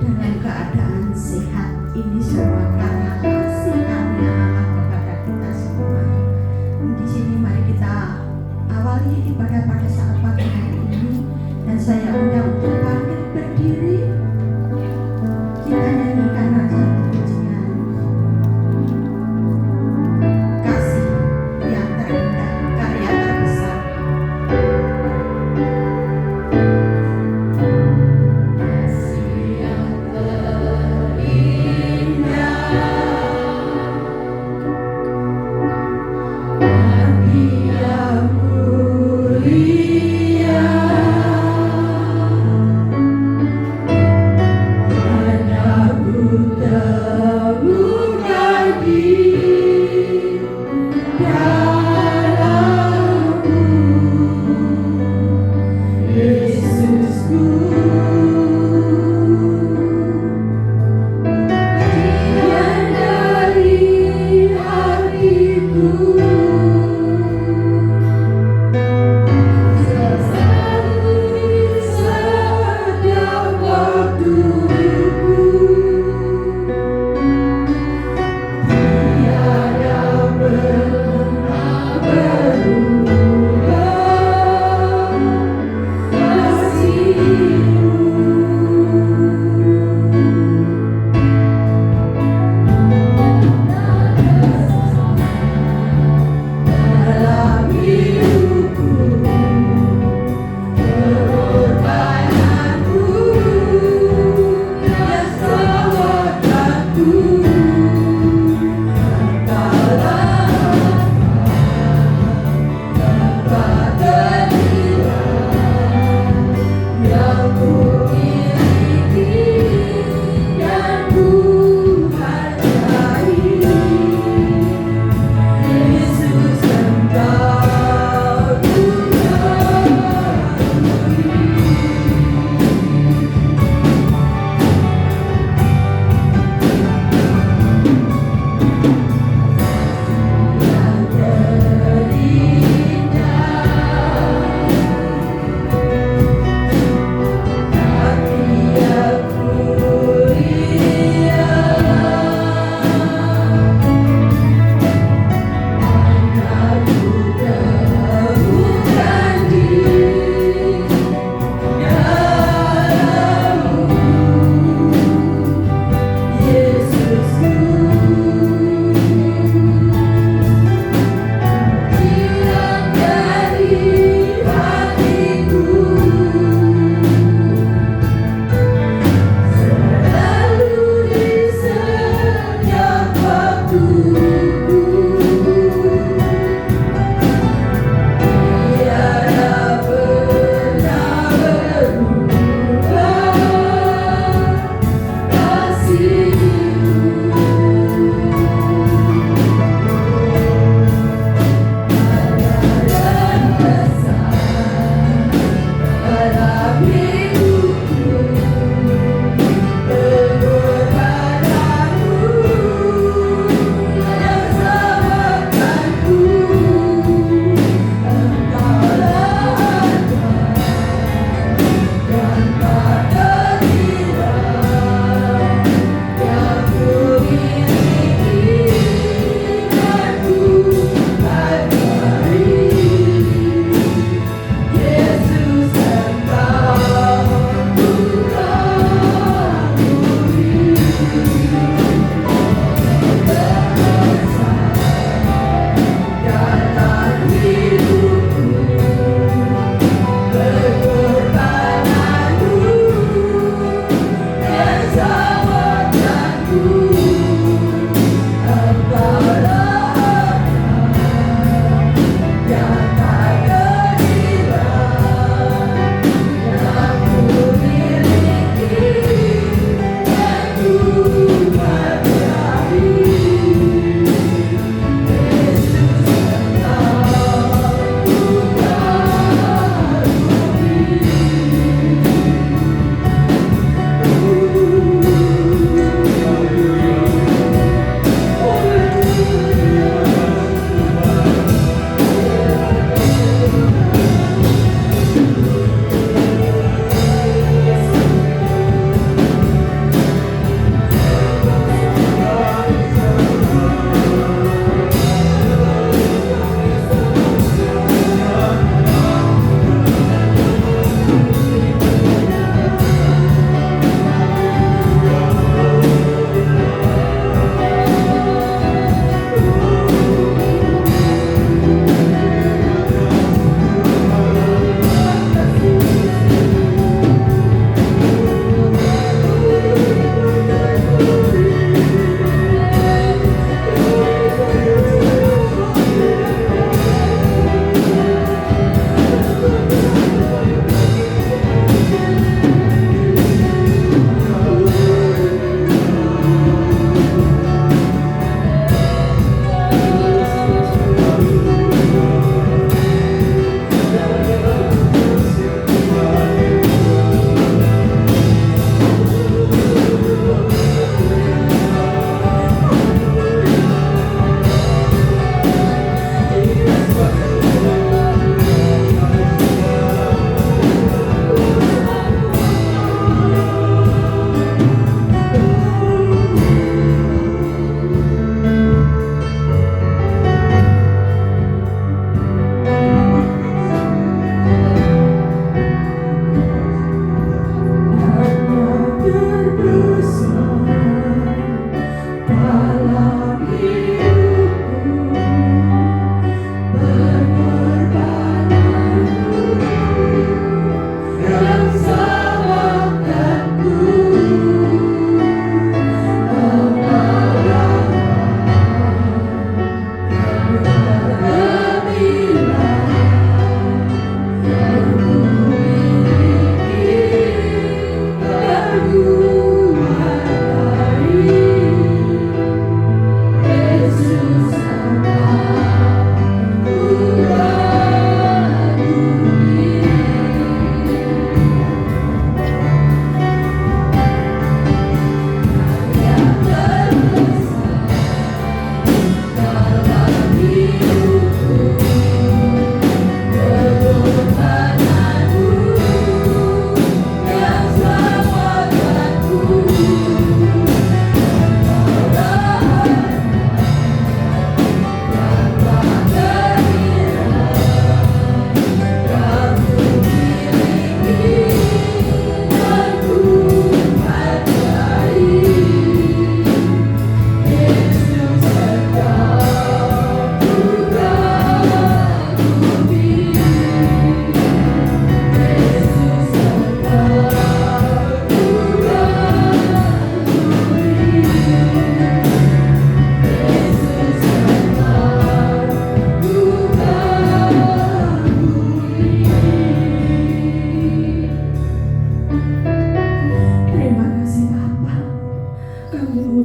dalam keadaan sehat. Ini semua karena kasih karunia Allah kepada kita semua. Di sini mari kita awali ibadah pada saat pagi hari ini, dan saya undang untuk bangkit berdiri. Kita nyanyikan Raja Pujian. Kasih yang terindah, karya terbesar.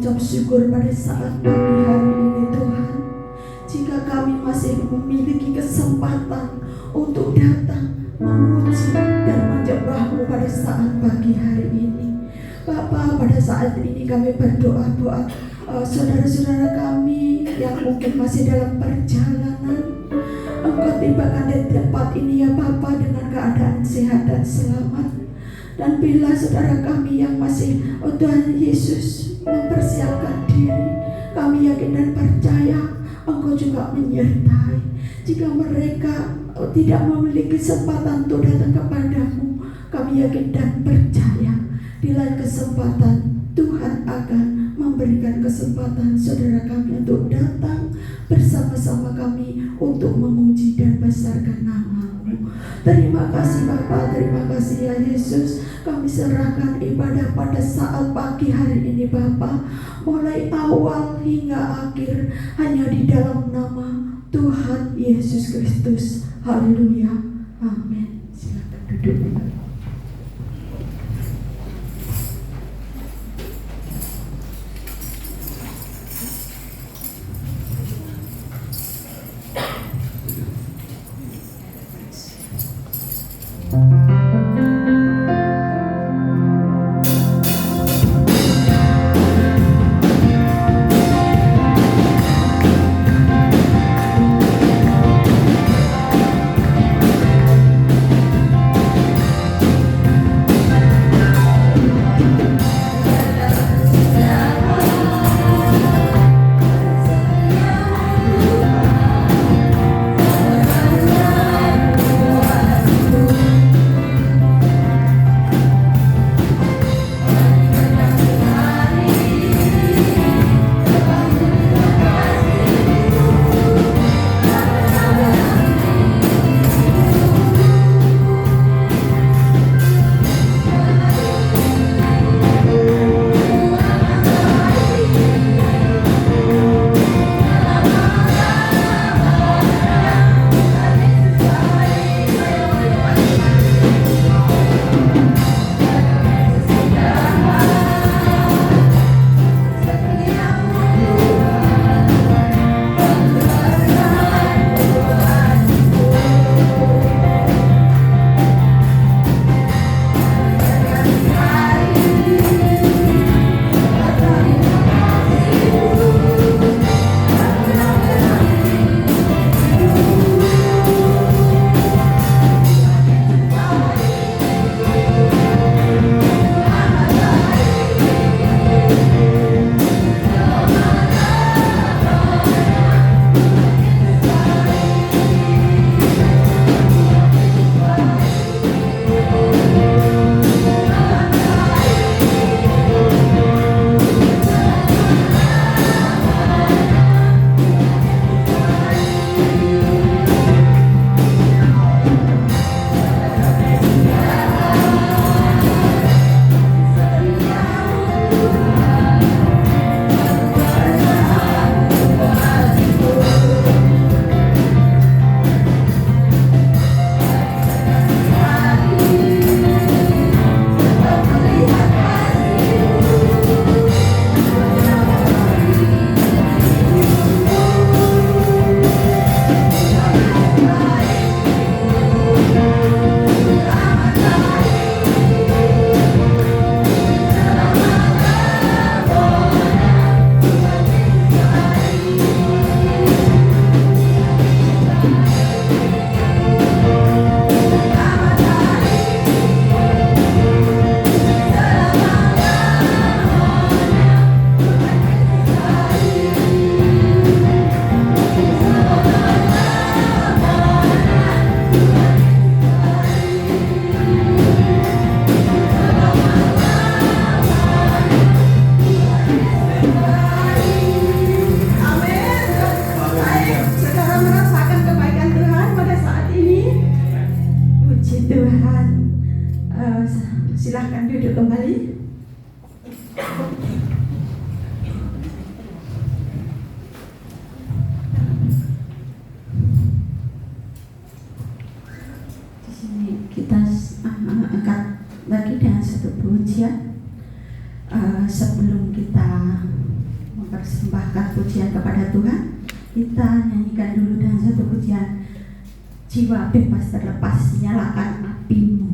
mengucap syukur pada saat pagi hari ini Tuhan. Jika kami masih memiliki kesempatan untuk datang memuji dan menyembah-Mu pada saat pagi hari ini, Bapa, pada saat ini kami berdoa buat saudara-saudara kami yang mungkin masih dalam perjalanan. Engkau tibakan di tempat ini ya Bapa dengan keadaan sehat dan selamat. Dan bila saudara kami yang masih Tuhan Yesus mempersiapkan diri, kami yakin dan percaya Engkau juga menyertai. Jika mereka tidak memiliki kesempatan untuk datang kepadamu, kami yakin dan percaya di lain kesempatan Tuhan akan memberikan kesempatan saudara kami untuk datang bersama-sama kami untuk memuji dan besarkan nama-Mu. Terima kasih Bapa, terima kasih ya Yesus. Kami serahkan ibadah pada saat pagi hari ini Bapa, mulai awal hingga akhir hanya di dalam nama Tuhan Yesus Kristus. Haleluya, amin. Silakan duduk. Silahkan duduk kembali. Di sini kita angkat lagi dengan satu pujian sebelum kita mempersembahkan pujian kepada Tuhan. Kita nyanyikan dulu dengan satu pujian, jiwa bebas terlepas, nyalakan apimu.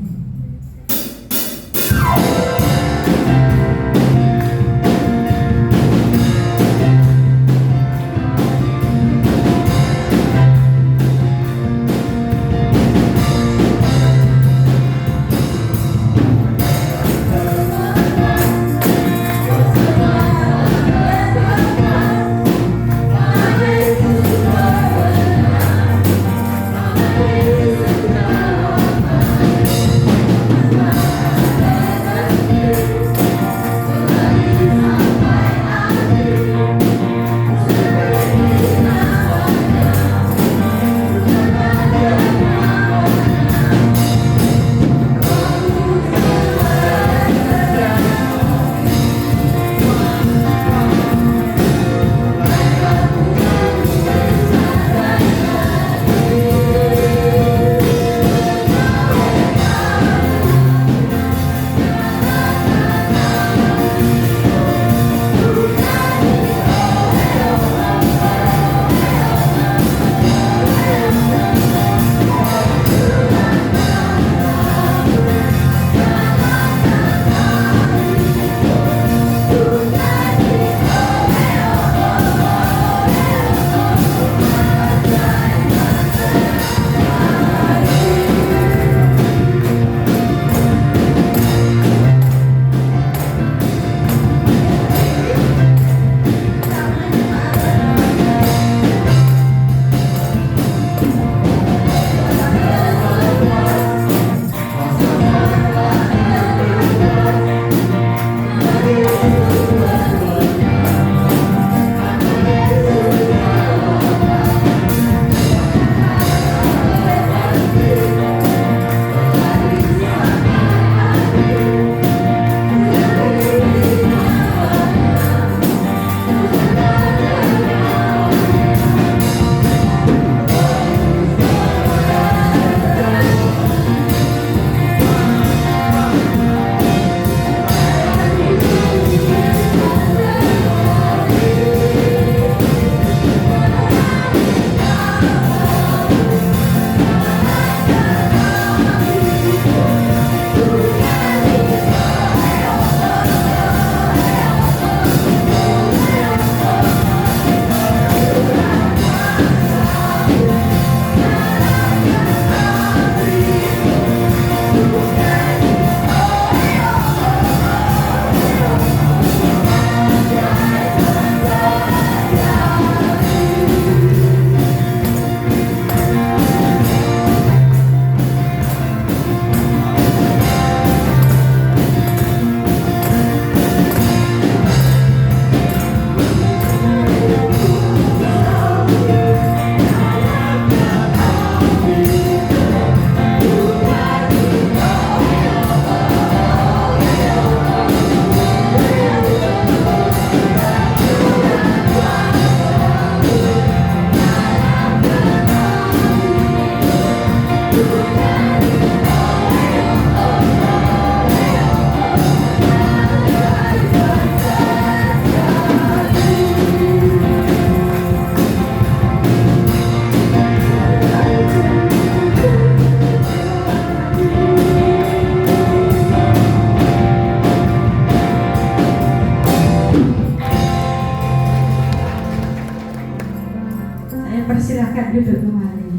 Persilahkan duduk kembali.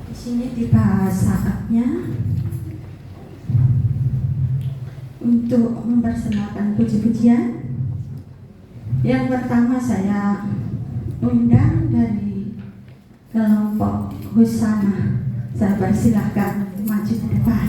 Di sini tiba saatnya untuk mempersembahkan puji-pujian. Yang pertama saya undang dari kelompok Husana. Saya persilahkan maju ke depan.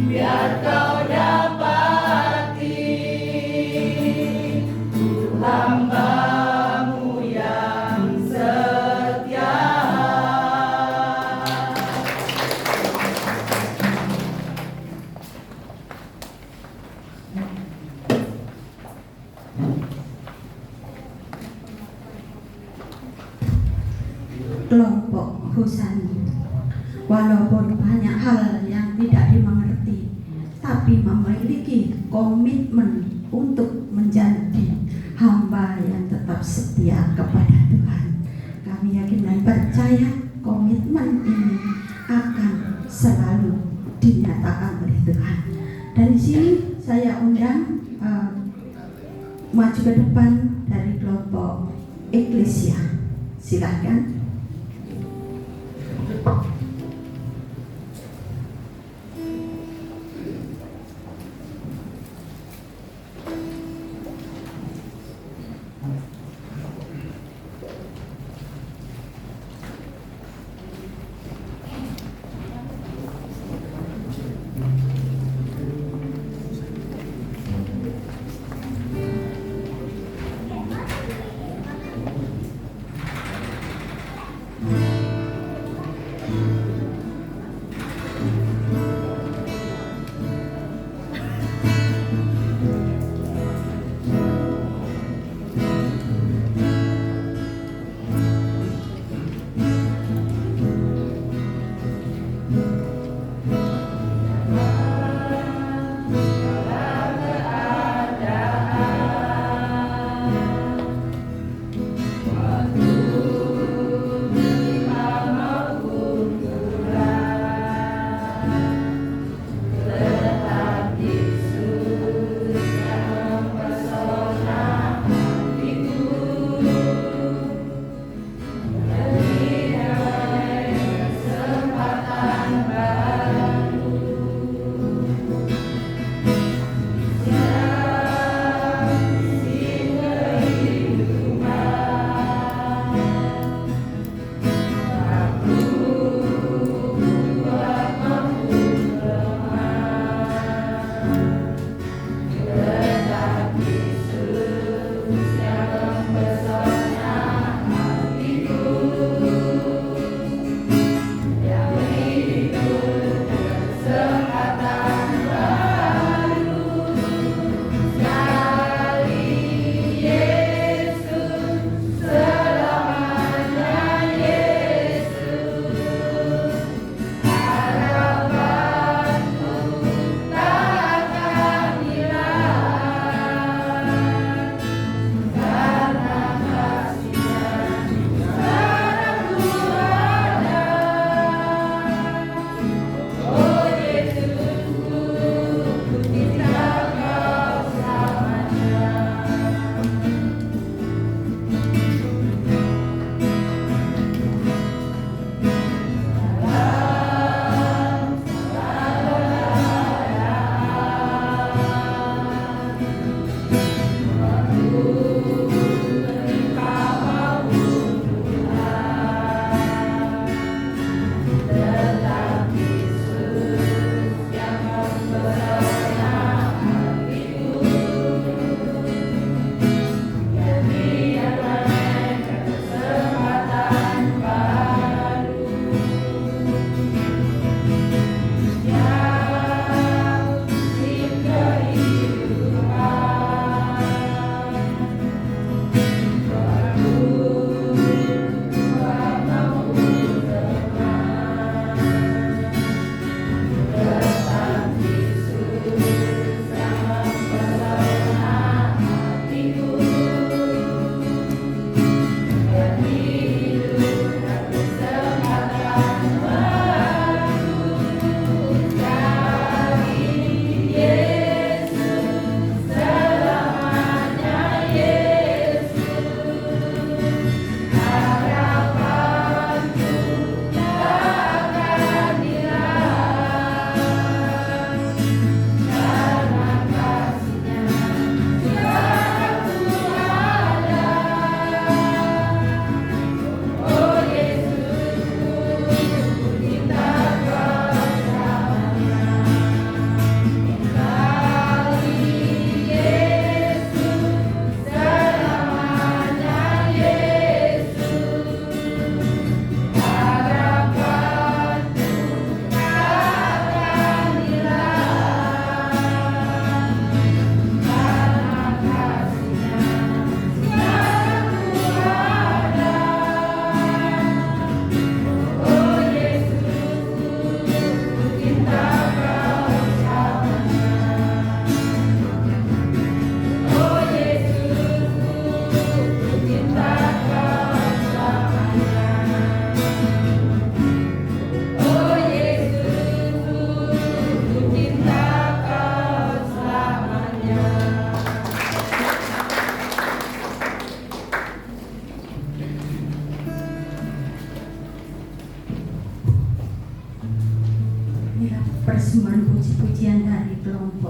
Biar kau dapati kelompok Husani. Walaupun banyak hal yang tidak dimengerti, tapi memiliki komitmen untuk menjadi hamba yang tetap setia kepada Tuhan. Kami yakin dan percaya komitmen ini akan selalu dinyatakan oleh Tuhan. Dari sini saya undang maju ke depan dari kelompok Eklesia. Silakan.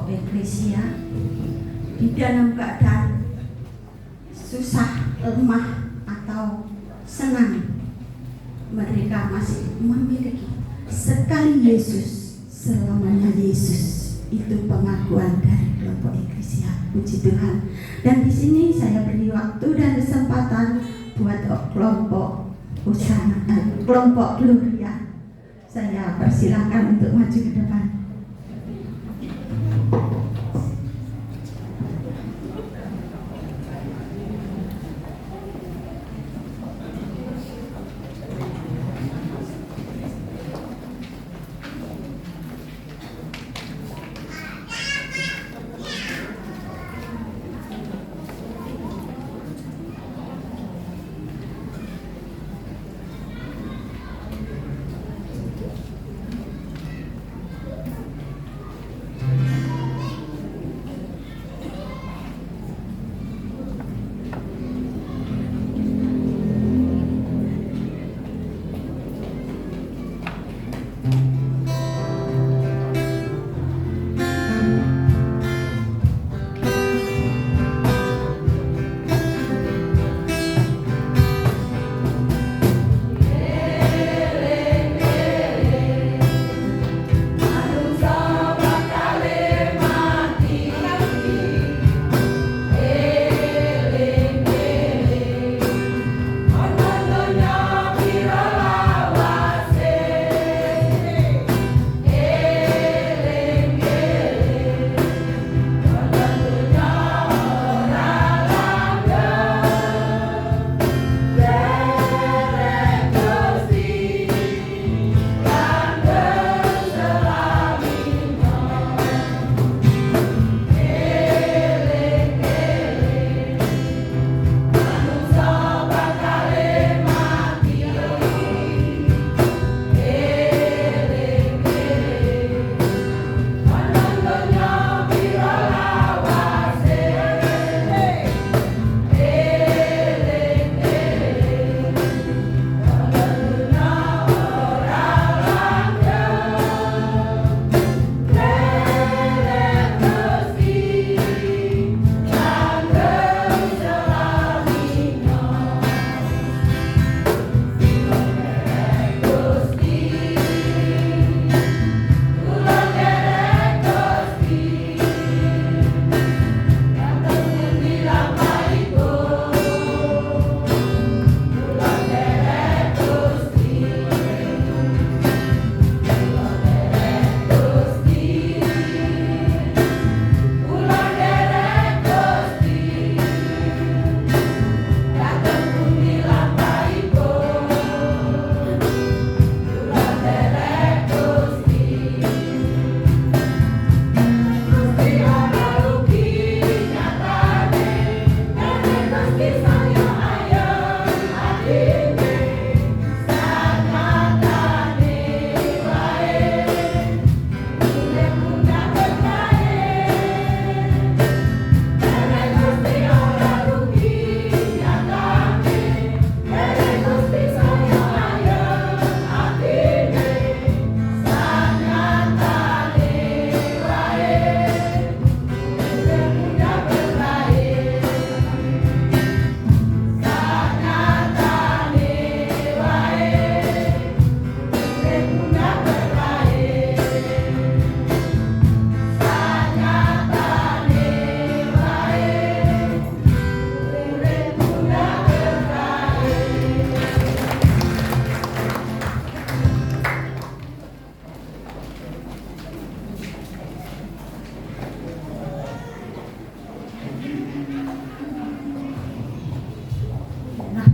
kelompok eklesia di dalam keadaan susah, lemah atau senang, mereka masih memiliki sekali Yesus, selamanya Yesus. Itu pengakuan dari kelompok eklesia. Puji Tuhan. Dan di sini saya beri waktu dan kesempatan buat kelompok usaha, kelompok Gloria. Saya persilakan untuk maju ke depan.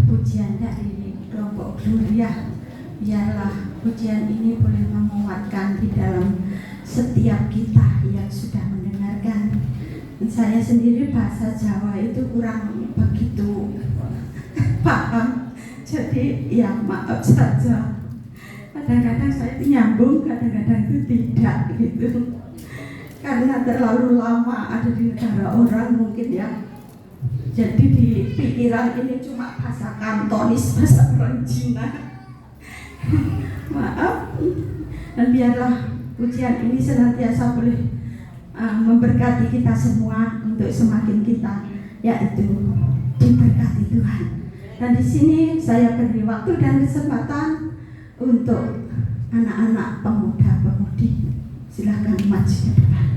Pujian dari kelompok Gloria, biarlah pujian ini boleh menguatkan di dalam setiap kita yang sudah mendengarkan. Saya sendiri bahasa Jawa itu kurang begitu paham, jadi ya maaf saja. Kadang-kadang saya itu nyambung, kadang-kadang itu tidak gitu, karena terlalu lama ada di negara orang mungkin ya. Jadi di pikiran ini cuma bahasa Kantonis, bahasa orang Cina. Maaf. Dan biarlah pujian ini senantiasa boleh memberkati kita semua untuk semakin kita yaitu diberkati Tuhan. Dan di sini saya beri waktu dan kesempatan untuk anak-anak pemuda-pemudi. Silakan maju ke depan.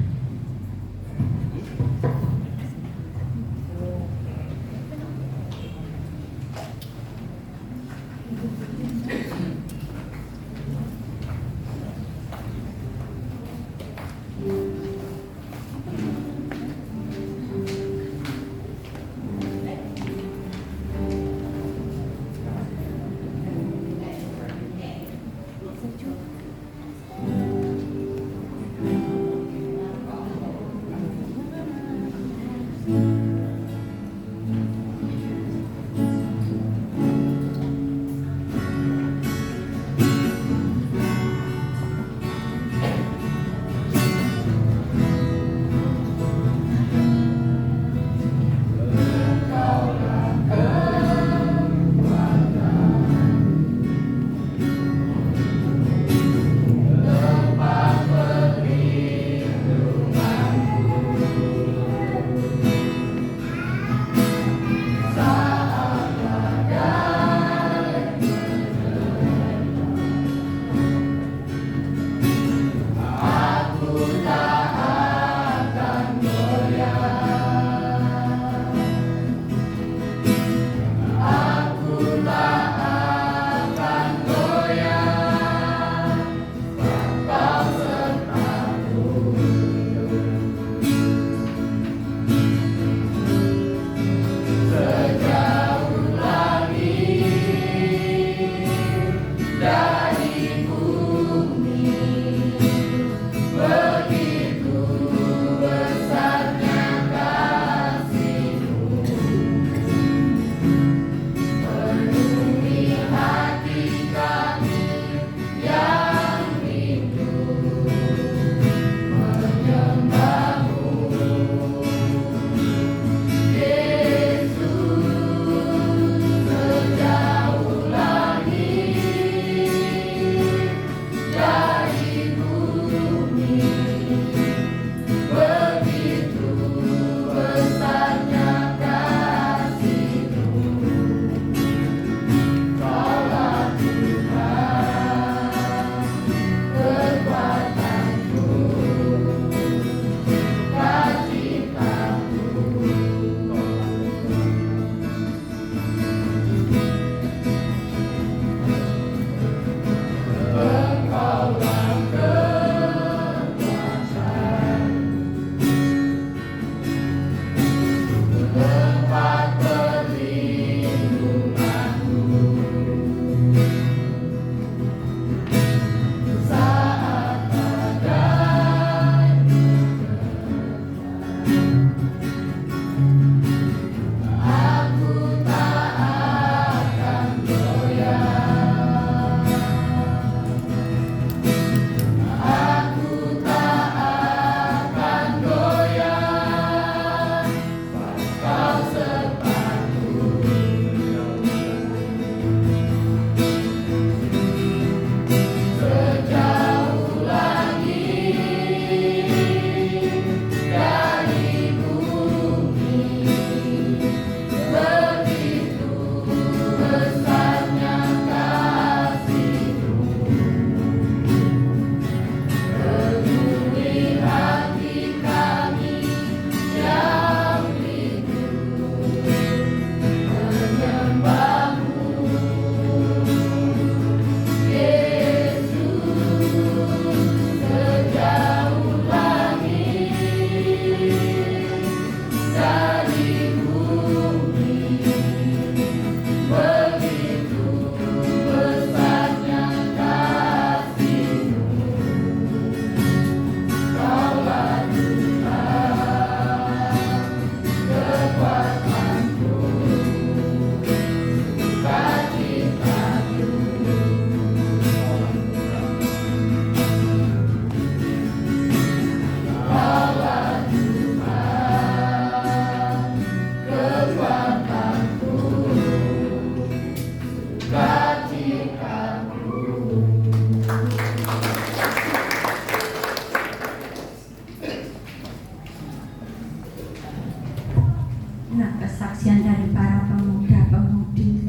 itulah kesaksian dari para pemuda-pemudi.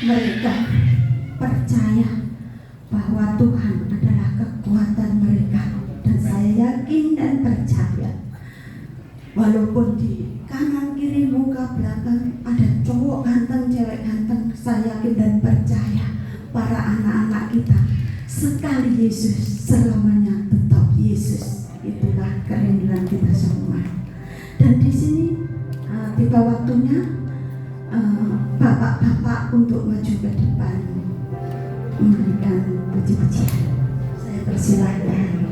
Mereka percaya bahwa Tuhan adalah kekuatan mereka, dan saya yakin dan percaya walaupun di kanan kiri muka belakang ada cowok ganteng, cewek ganteng, saya yakin dan percaya para anak-anak kita sekali Yesus selamanya tetap Yesus. Itulah kerinduan kita semua. Dan di sini tiba waktunya bapak-bapak untuk maju ke depan memberikan puji-pujian. Saya persilahkan.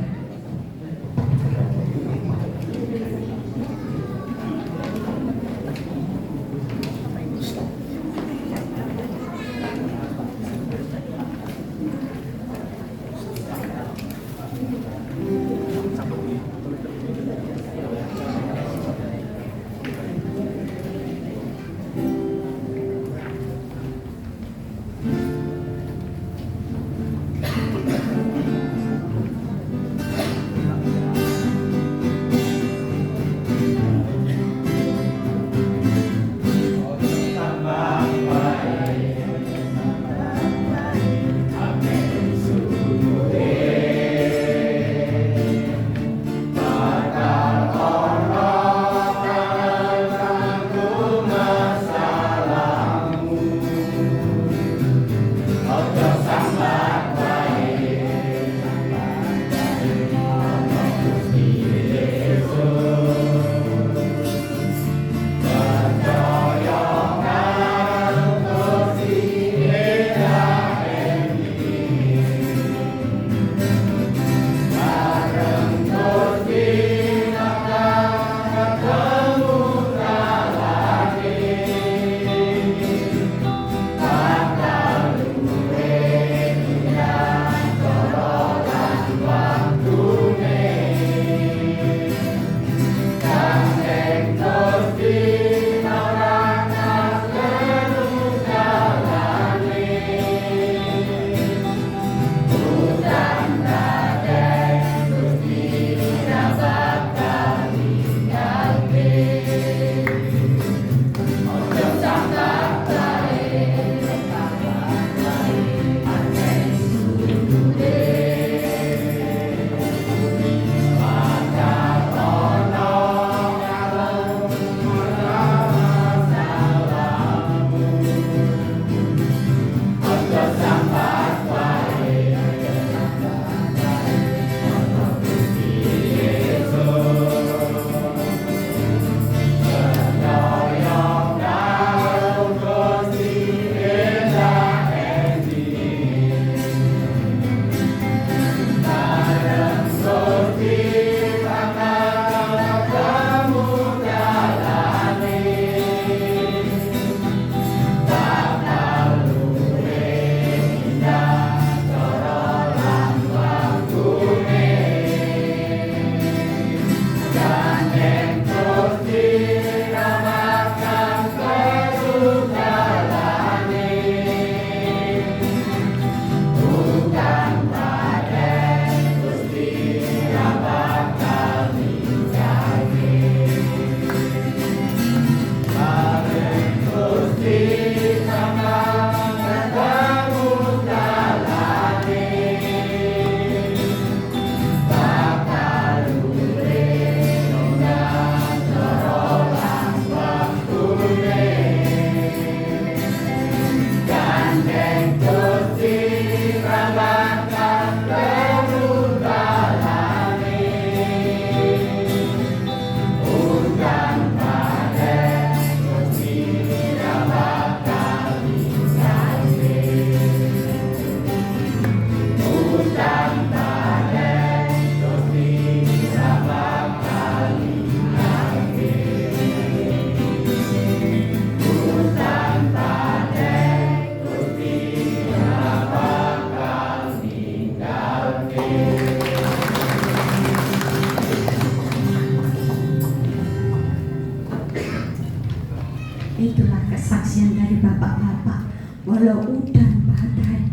Itulah kesaksian dari bapak-bapak. Walau udan badai,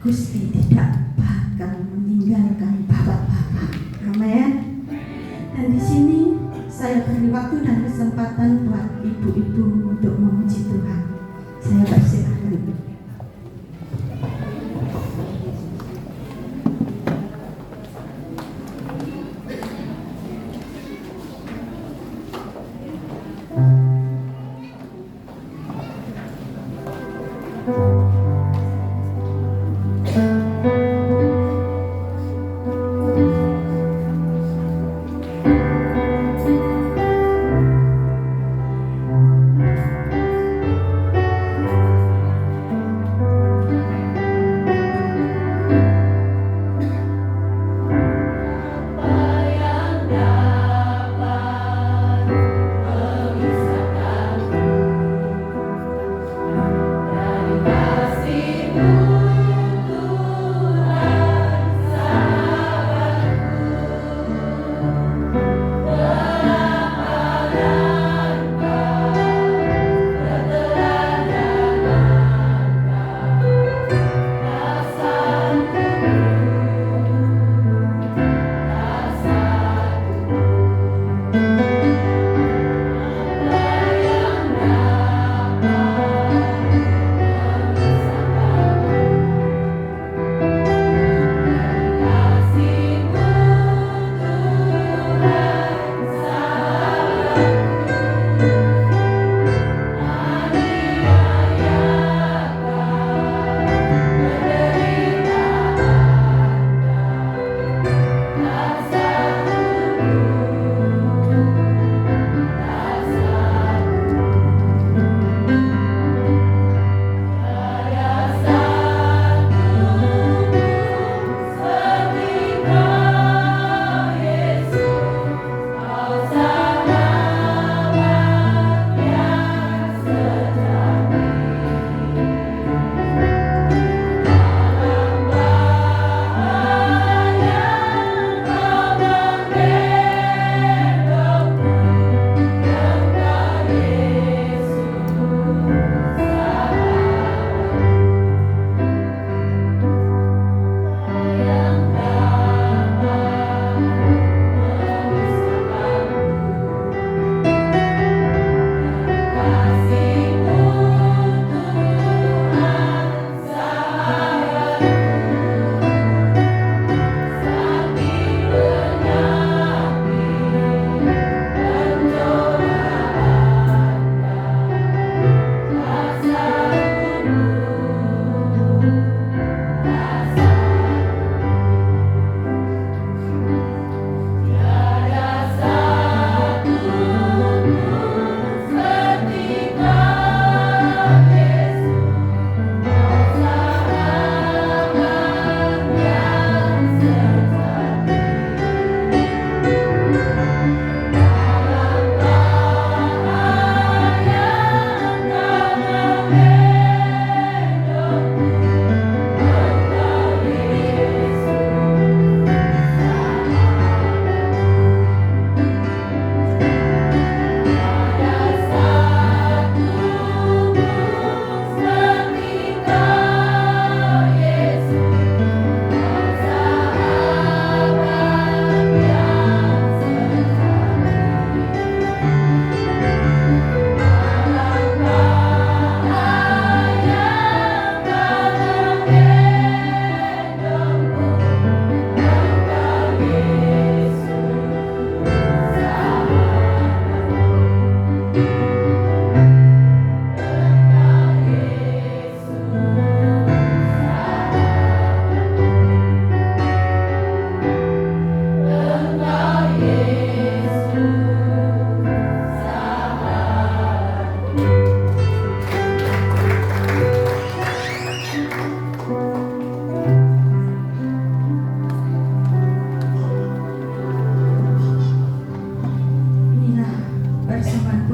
Gusti tidak bakal meninggalkan bapak-bapak. Amin. Dan di sini saya beri waktu dan kesempatan buat ibu ibu-ibu untuk memuji Tuhan. Saya persilakan.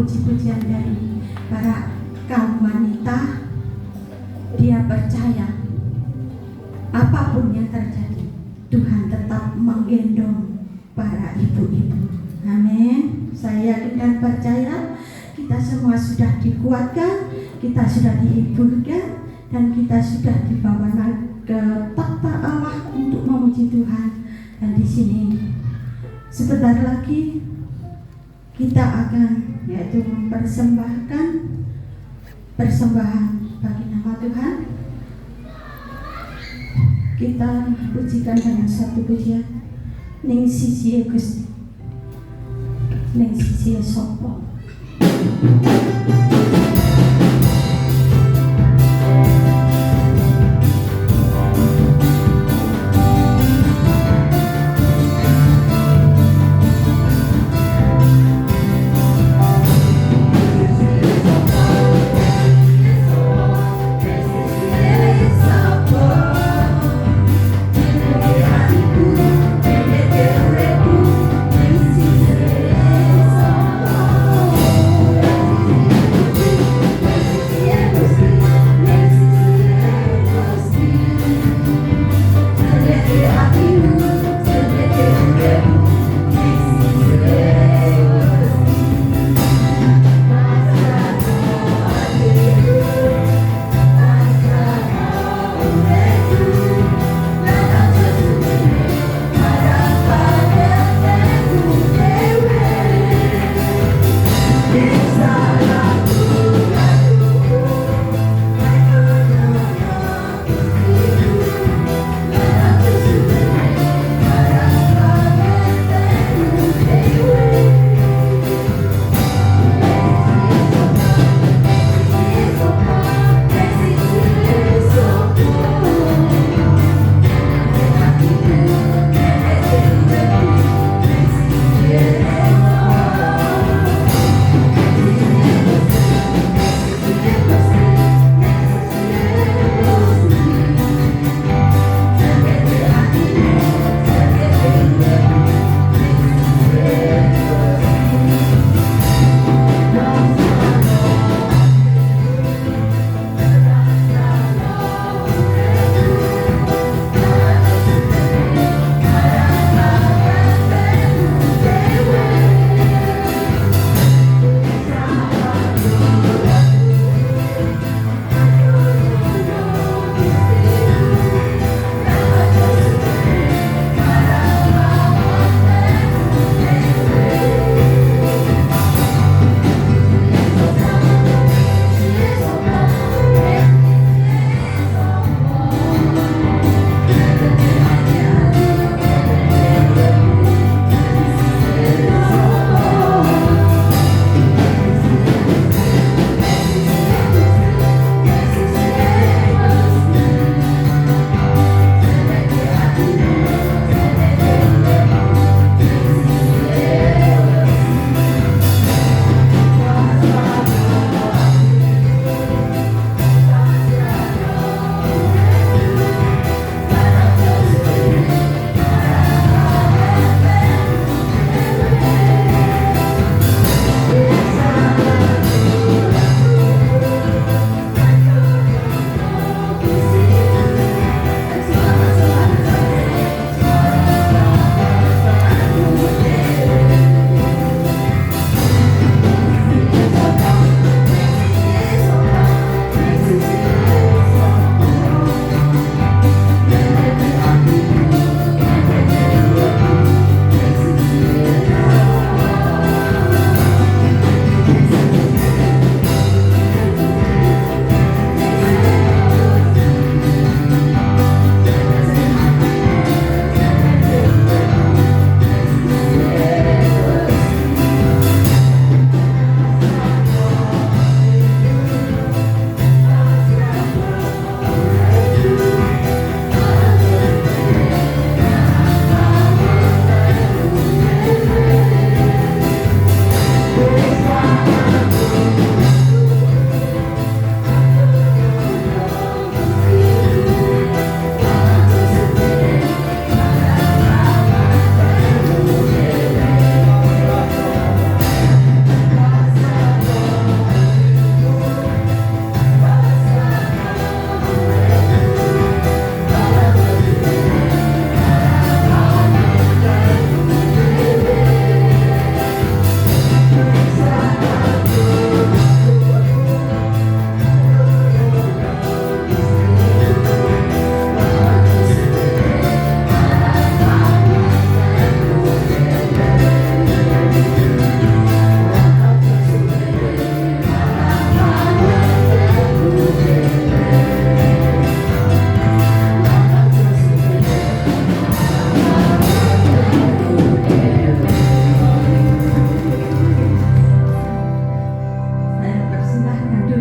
puji-pujian dari para kaum wanita. Dia percaya apapun yang terjadi, Tuhan tetap menggendong para ibu-ibu. Amin. Saya yakin dan percaya kita semua sudah dikuatkan, kita sudah dihiburkan, dan kita sudah dibawa ke takhta Allah untuk memuji Tuhan. Dan di sini sebentar lagi kita akan yaitu mempersembahkan persembahan bagi nama Tuhan. Kita pujikan dengan satu pujian, ning sisi Gusti, ning sisi sopo.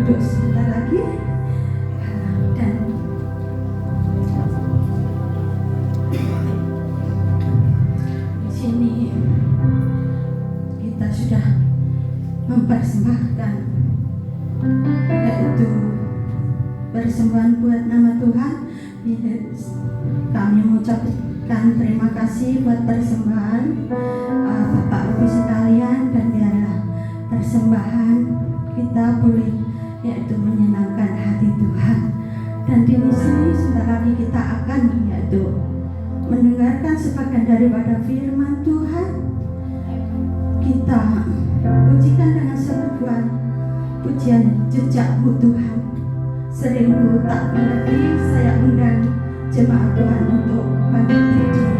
duduk sebentar lagi dan di sini kita sudah mempersembahkan, yaitu persembahan buat nama Tuhan. Kami mengucapkan terima kasih buat persembahan Bapak Ibu sekalian, dan biarlah persembahan kita boleh yaitu menyenangkan hati Tuhan. Dan di sini sebentar lagi kita akan yaitu mendengarkan sebagian daripada firman Tuhan. Kita pujikan dengan sebuah pujian Jejakmu Tuhan. Seringku tak mengerti, saya undang jemaat Tuhan untuk bangkit berdiri.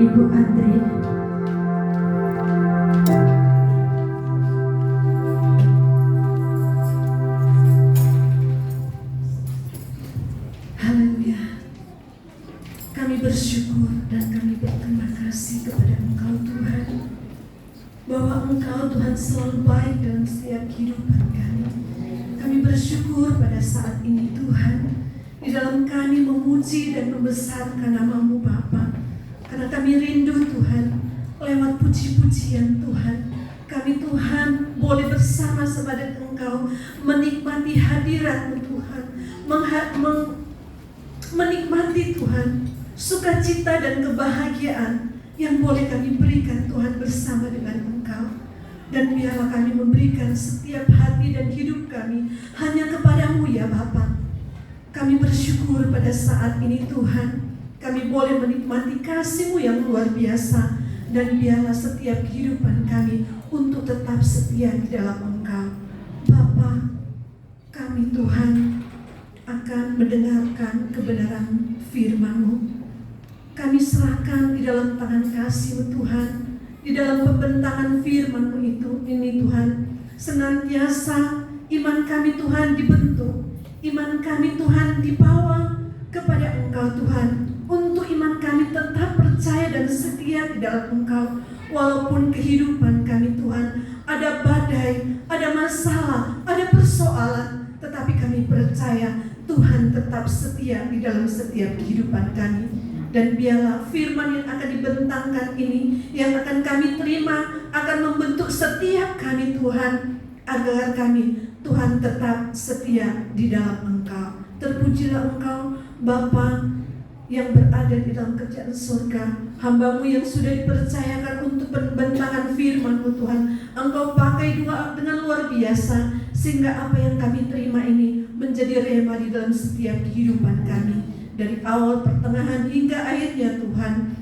Ibu Andri. Haleluya. Kami bersyukur dan kami berterima kasih kepada Engkau Tuhan, bahwa Engkau Tuhan selalu baik dalam setiap kehidupan kami. Kami bersyukur pada saat ini Tuhan, di dalam kami memuji dan membesarkan nama-Mu Bapa. Karena kami rindu Tuhan, lewat puji-pujian Tuhan, kami Tuhan boleh bersama-sama dengan Engkau menikmati hadirat-Mu Tuhan, menikmati Tuhan sukacita dan kebahagiaan yang boleh kami berikan Tuhan bersama dengan Engkau. Dan biarlah kami memberikan setiap hati dan hidup kami hanya kepada-Mu ya Bapa. Kami bersyukur pada saat ini Tuhan, kami boleh menikmati kasih-Mu yang luar biasa. Dan biarlah setiap kehidupan kami untuk tetap setia di dalam Engkau. Bapa, kami Tuhan akan mendengarkan kebenaran firman-Mu. Kami serahkan di dalam tangan kasih-Mu Tuhan, di dalam pembentangan firman-Mu ini Tuhan. Senantiasa iman kami Tuhan dibentuk, iman kami Tuhan dibawa kepada Engkau Tuhan, untuk iman kami tetap percaya dan setia di dalam Engkau. Walaupun kehidupan kami Tuhan ada badai, ada masalah, ada persoalan, tetapi kami percaya Tuhan tetap setia di dalam setiap kehidupan kami. Dan biarlah firman yang akan dibentangkan ini, yang akan kami terima, akan membentuk setiap kami Tuhan, agar kami Tuhan tetap setia di dalam Engkau. Terpujilah Engkau Bapa yang berada di dalam kerajaan surga. Hamba-Mu yang sudah dipercayakan untuk pembentangan firman-Mu Tuhan, Engkau pakai dengan luar biasa, sehingga apa yang kami terima ini menjadi rema di dalam setiap kehidupan kami. Dari awal, pertengahan, hingga akhirnya Tuhan,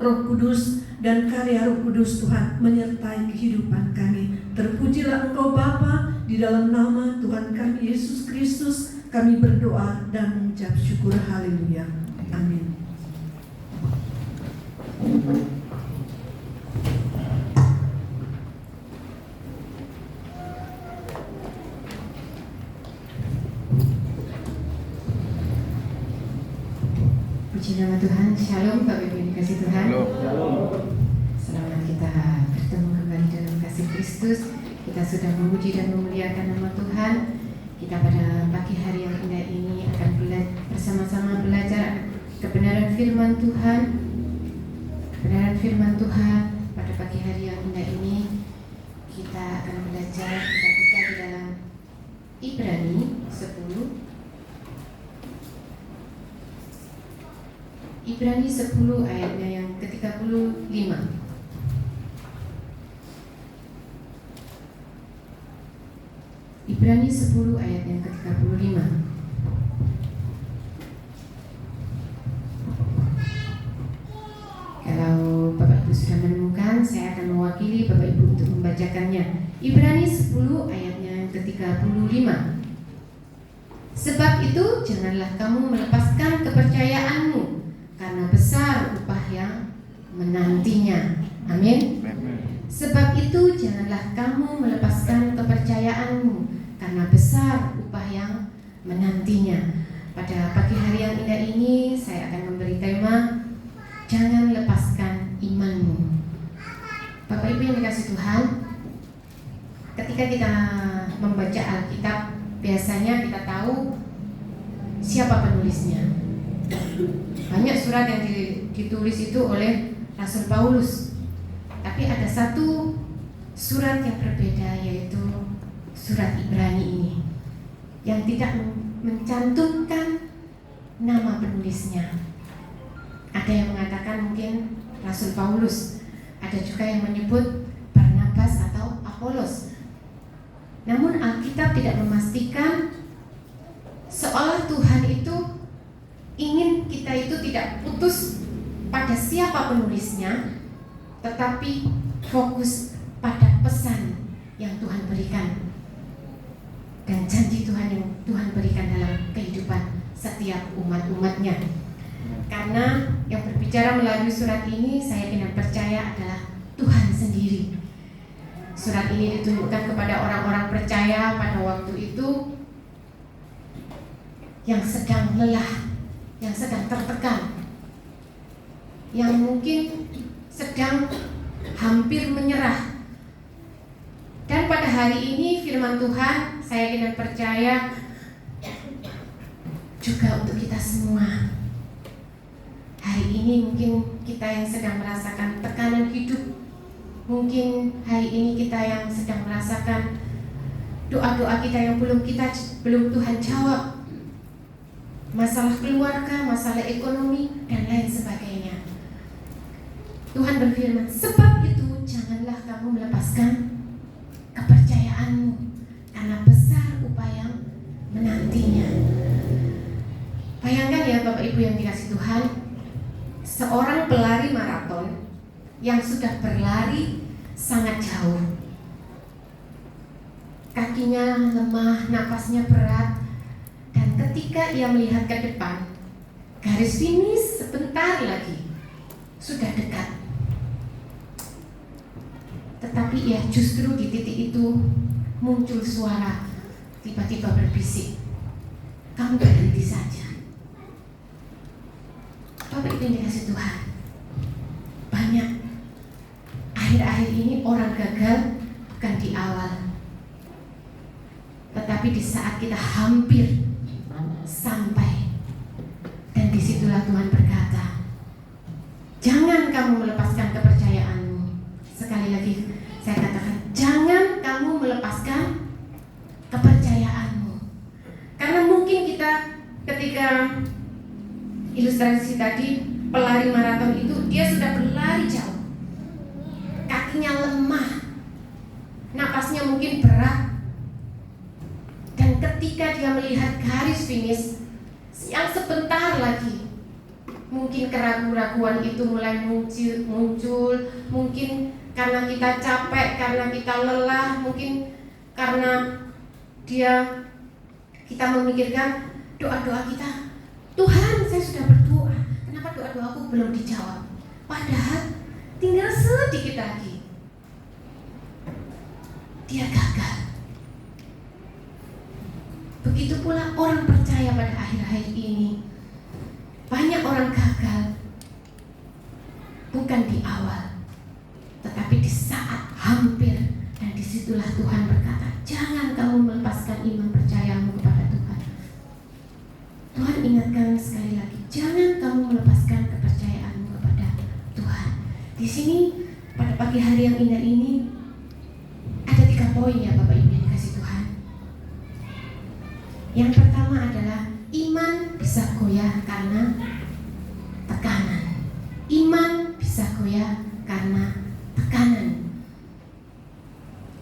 Roh Kudus dan karya Roh Kudus Tuhan menyertai kehidupan kami. Terpujilah Engkau Bapa, di dalam nama Tuhan kami Yesus Kristus kami berdoa dan mengucap syukur. Haleluya. Amin. Puji nama Tuhan. Shalom Bapak Ibu yang dikasihi Tuhan. Selamat kita bertemu kembali dalam kasih Kristus. Kita sudah memuji dan memuliakan nama Tuhan. Kita pada pagi hari yang indah ini akan bersama-sama belajar kebenaran firman Tuhan. Kebenaran firman Tuhan pada pagi hari yang indah ini kita akan belajar, kita buka di dalam Ibrani 10. Ibrani 10 ayatnya yang ke-35. Ibrani 10 ayat yang ke-35. Kalau Bapak Ibu sudah menemukan, saya akan mewakili Bapak Ibu untuk membacakannya. Ibrani 10 ayatnya yang ke-35. Sebab itu janganlah kamu melepaskan kepercayaanmu, karena besar upah yang menantinya. Amin. Sebab itu janganlah kamu melepaskan kepercayaanmu, karena besar upah yang menantinya. Pada pagi hari yang indah ini saya akan memberi tema, jangan lepaskan imanmu. Bapak Ibu yang dikasihi Tuhan, ketika kita membaca Alkitab, biasanya kita tahu siapa penulisnya. Banyak surat yang ditulis itu oleh Rasul Paulus, tapi ada satu surat yang berbeda, yaitu surat Ibrani ini, yang tidak mencantumkan nama penulisnya. Ada yang mengatakan mungkin Rasul Paulus, ada juga yang menyebut Barnabas atau Apolos. Namun Alkitab tidak memastikan, seolah Tuhan itu ingin kita itu tidak putus pada siapa penulisnya, tetapi fokus pada pesan yang Tuhan berikan dan janji Tuhan yang Tuhan berikan dalam kehidupan setiap umat-umatnya. Karena yang berbicara melalui surat ini saya benar percaya adalah Tuhan sendiri. Surat ini ditunjukkan kepada orang-orang percaya pada waktu itu yang sedang lelah, yang sedang tertekan, yang mungkin sedang hampir menyerah. Dan pada hari ini firman Tuhan saya benar percaya juga untuk kita semua. Hari ini mungkin kita yang sedang merasakan tekanan hidup, mungkin hari ini kita yang sedang merasakan doa-doa kita yang belum Tuhan jawab, masalah keluarga, masalah ekonomi dan lain sebagainya. Tuhan berfirman, sebab itu janganlah kamu melepaskan kepercayaanmu, karena besar upaya menantinya. Bayangkan ya Bapak Ibu yang dikasihi Tuhan, seorang pelari maraton yang sudah berlari sangat jauh, kakinya lemah, napasnya berat, dan ketika ia melihat ke depan, garis finish sebentar lagi sudah dekat. Tetapi ia justru di titik itu muncul suara tiba-tiba berbisik, kamu berhenti saja. Bapak Ibu yang dikasihi Tuhan, banyak akhir-akhir ini orang gagal bukan di awal, tetapi di saat kita hampir sampai. Dan disitulah Tuhan berkata, jangan kamu melepaskan kepercayaanmu. Sekali lagi saya katakan, jangan kamu melepaskan kepercayaanmu. Karena mungkin kita ketika ilustrasi tadi, pelari maraton itu dia sudah berlari jauh, kakinya lemah, napasnya mungkin berat, dan ketika dia melihat garis finish yang sebentar lagi, mungkin keraguan-keraguan itu mulai muncul, mungkin karena kita capek, karena kita lelah, mungkin karena kita memikirkan doa-doa kita, Tuhan saya sudah berdoa, kenapa doa-doaku belum dijawab? Padahal tinggal sedikit lagi dia gagal. Begitu pula orang percaya pada akhir-akhir ini. Banyak orang gagal bukan di awal, tetapi di saat hampir. Dan disitulah Tuhan berkata, jangan kamu melepaskan iman percayamu kepada Tuhan. Tuhan ingatkan sekali lagi, jangan kamu melepaskan kepercayaanmu kepada Tuhan. Di sini pada pagi hari yang indah ini ada 3 poin ya Bapak Ibu yang dikasihi Tuhan. Yang pertama adalah iman bisa goyah karena tekanan. Iman bisa goyah karena tekanan.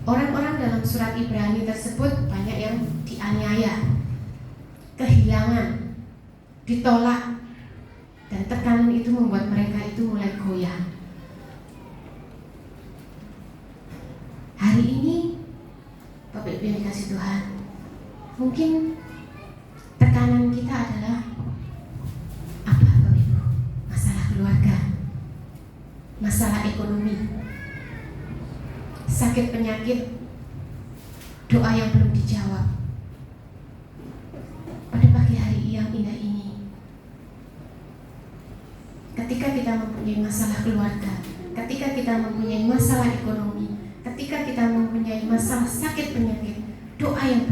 Orang-orang dalam surat Ibrani tersebut banyak yang dianiaya, kehilangan, ditolak, dan tekanan itu membuat mereka itu mulai goyah. Hari ini Bapak Ibu yang dikasihi Tuhan, mungkin tekanan kita adalah apa Bapak Ibu? Masalah keluarga, masalah ekonomi, sakit penyakit, doa yang belum dijawab. Pada pagi hari yang indah ini, ketika kita mempunyai masalah keluarga, ketika kita mempunyai masalah ekonomi, ketika kita mempunyai masalah sakit penyakit, doa yang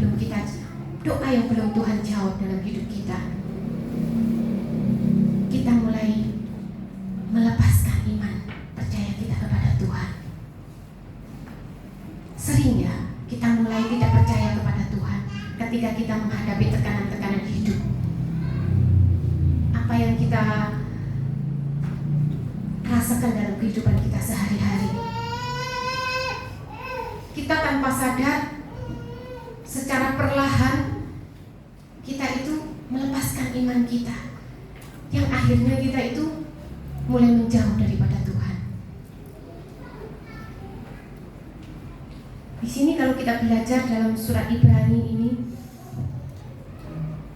belum Tuhan jawab dalam hidup kita, kita mulai melepaskan iman percaya kita kepada Tuhan. Sering ya kita mulai tidak percaya kepada Tuhan ketika kita menghadapi tekanan-tekanan hidup. Apa yang kita rasakan dalam kehidupan kita sehari-hari, kita tanpa sadar, secara perlahan kita itu melepaskan iman kita, yang akhirnya kita itu mulai menjauh daripada Tuhan. Di sini kalau kita belajar dalam surat Ibrani ini,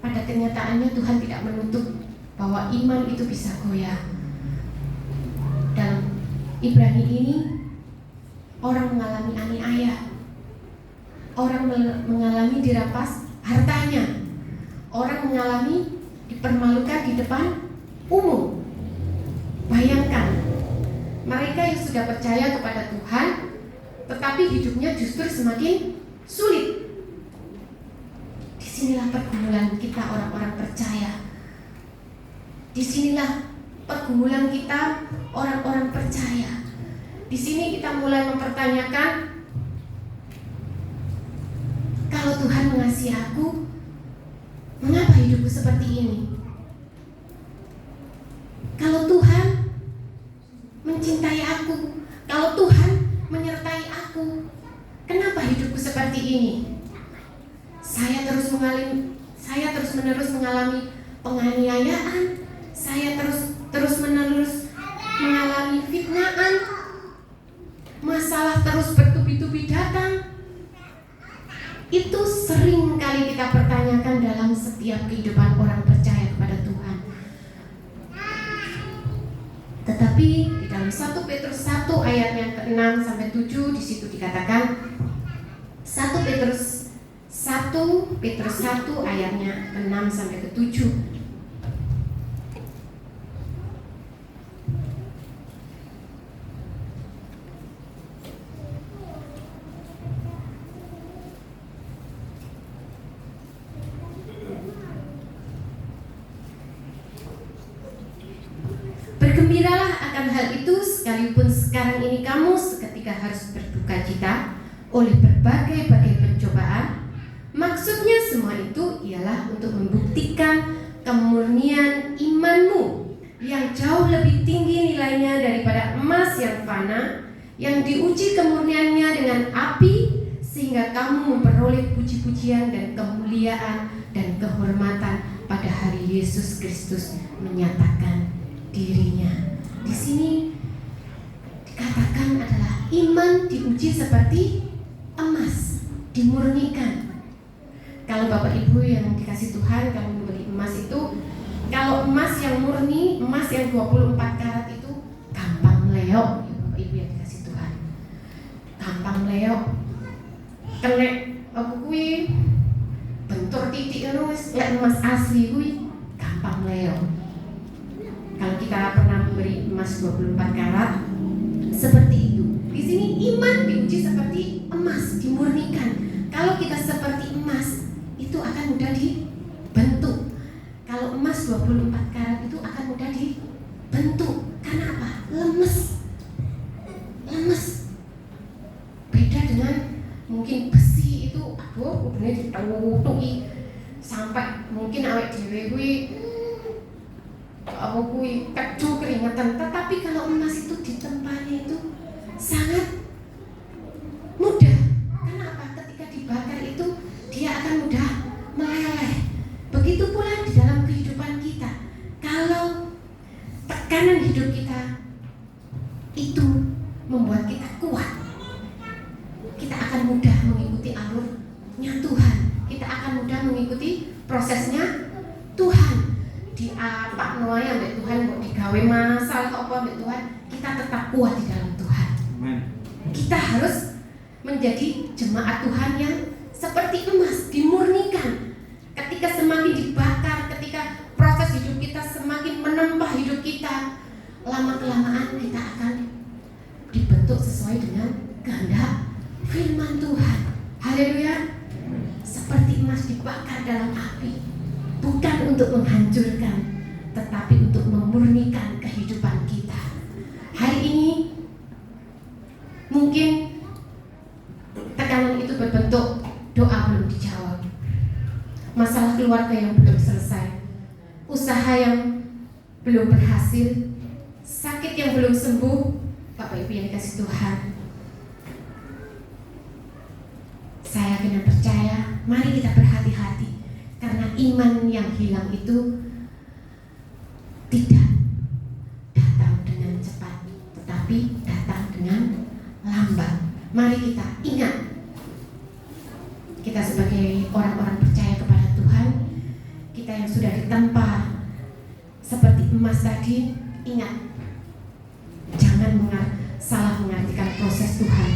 pada kenyataannya Tuhan tidak menutup bahwa iman itu bisa goyah. Dalam Ibrani ini, orang mengalami aniaya, orang mengalami dirampas hartanya, orang mengalami dipermalukan di depan umum. Bayangkan, mereka yang sudah percaya kepada Tuhan, tetapi hidupnya justru semakin sulit. Disinilah pergumulan kita orang-orang percaya. Disinilah pergumulan kita orang-orang percaya. Di sini kita mulai mempertanyakan, kalau Tuhan mengasihi aku, mengapa hidupku seperti ini? Kalau Tuhan mencintai aku, kalau Tuhan menyertai aku, kenapa hidupku seperti ini? Saya terus-menerus mengalami penganiayaan, saya terus-menerus mengalami fitnaan, masalah terus bertubi-tubi datang. Itu sering kali kita pertanyakan dalam setiap kehidupan orang percaya kepada Tuhan. Tetapi di dalam 1 Petrus 1 ayatnya ke-6 sampai 7, di situ dikatakan 1 Petrus 1 ayatnya ke-6 sampai ke-7. Bergembiralah akan hal itu, sekalipun sekarang ini kamu seketika harus berduka cita oleh berbagai-bagai pencobaan. Maksudnya semua itu ialah untuk membuktikan kemurnian imanmu yang jauh lebih tinggi nilainya daripada emas yang fana, yang diuji kemurniannya dengan api, sehingga kamu memperoleh puji-pujian dan kemuliaan dan kehormatan pada hari Yesus Kristus menyatakan dirinya. Di sini dikatakan adalah iman diuji seperti emas, dimurnikan. Kalau Bapak Ibu yang dikasih Tuhan, kamu membeli emas itu, kalau emas yang murni, emas yang 24 karat itu gampang meleok, ya Bapak Ibu yang dikasih Tuhan. Gampang meleok. Kena aku kui bentur titik ngono wis emas asli kui gampang meleok. Kalau kita pernah memberi emas 24 karat, seperti itu. Di sini iman diuji seperti emas, dimurnikan. Kalau kita seperti emas, itu akan mudah dibentuk. Kalau emas 24 karat itu akan mudah dibentuk. Karena apa? Lemes. Beda dengan mungkin besi itu, aduh, udah ditutupi sampai mungkin awet dhewe kuwi keju keringetan. Tetapi kalau emas itu ditempanya itu sangat mudah. Kenapa? Ketika dibakar itu dia akan mudah meleleh. Begitu pula di dalam kehidupan kita. Kalau tekanan hidup kita itu membuat kita kuat, kita akan mudah mengikuti alurnya Tuhan. Kita akan mudah mengikuti prosesnya Tuhan. Di apa noaya mbak Tuhan, mau digawe masalah apa mbak Tuhan, kita tetap kuat di dalam Tuhan. Amen. Kita harus menjadi jemaat Tuhan yang seperti emas, dimurnikan. Ketika semakin dibakar, ketika proses hidup kita semakin menempa hidup kita, lama-kelamaan kita akan dibentuk sesuai dengan kehendak firman Tuhan. Haleluya. Seperti emas dibakar dalam api, bukan untuk menghancurkan, tetapi untuk memurnikan kehidupan kita. Hari ini mungkin tekanan itu berbentuk doa belum dijawab, masalah keluarga yang belum selesai, usaha yang belum berhasil, sakit yang belum sembuh. Bapak Ibu yang dikasih Tuhan, saya yakin dan percaya, mari kita berhati-hati. Karena iman yang hilang itu tidak datang dengan cepat, tetapi datang dengan lambat. Mari kita ingat, kita sebagai orang-orang percaya kepada Tuhan, kita yang sudah ditempa Mas tadi, ingat, jangan salah mengartikan proses Tuhan,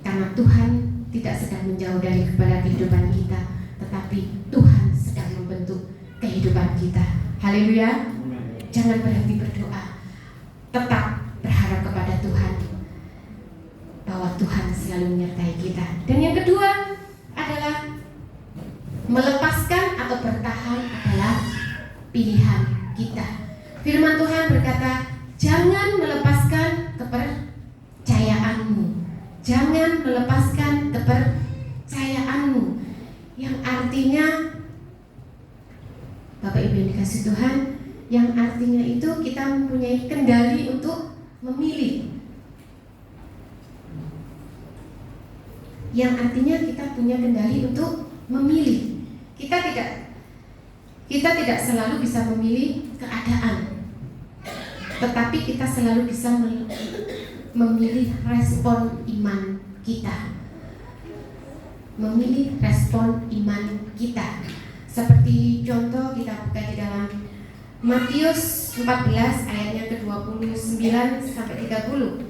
karena Tuhan tidak sedang menjauh dari kepada kehidupan kita, tetapi Tuhan sedang membentuk kehidupan kita. Haleluya. Jangan berhenti berdoa, tetap berharap kepada Tuhan bahwa Tuhan selalu menyertai kita. Dan yang kedua adalah melepaskan atau bertahan adalah pilihan kita. Firman Tuhan berkata, jangan melepaskan kepercayaanmu. Jangan melepaskan kepercayaanmu. Yang artinya, Bapak Ibu yang dikasih Tuhan, yang artinya itu kita mempunyai kendali untuk memilih. Yang artinya kita punya kendali untuk memilih. Kita tidak selalu bisa memilih keadaan, tetapi kita selalu bisa memilih respon iman kita. Memilih respon iman kita. Seperti contoh kita buka di dalam Matius 14 ayatnya ke-29 sampai 30.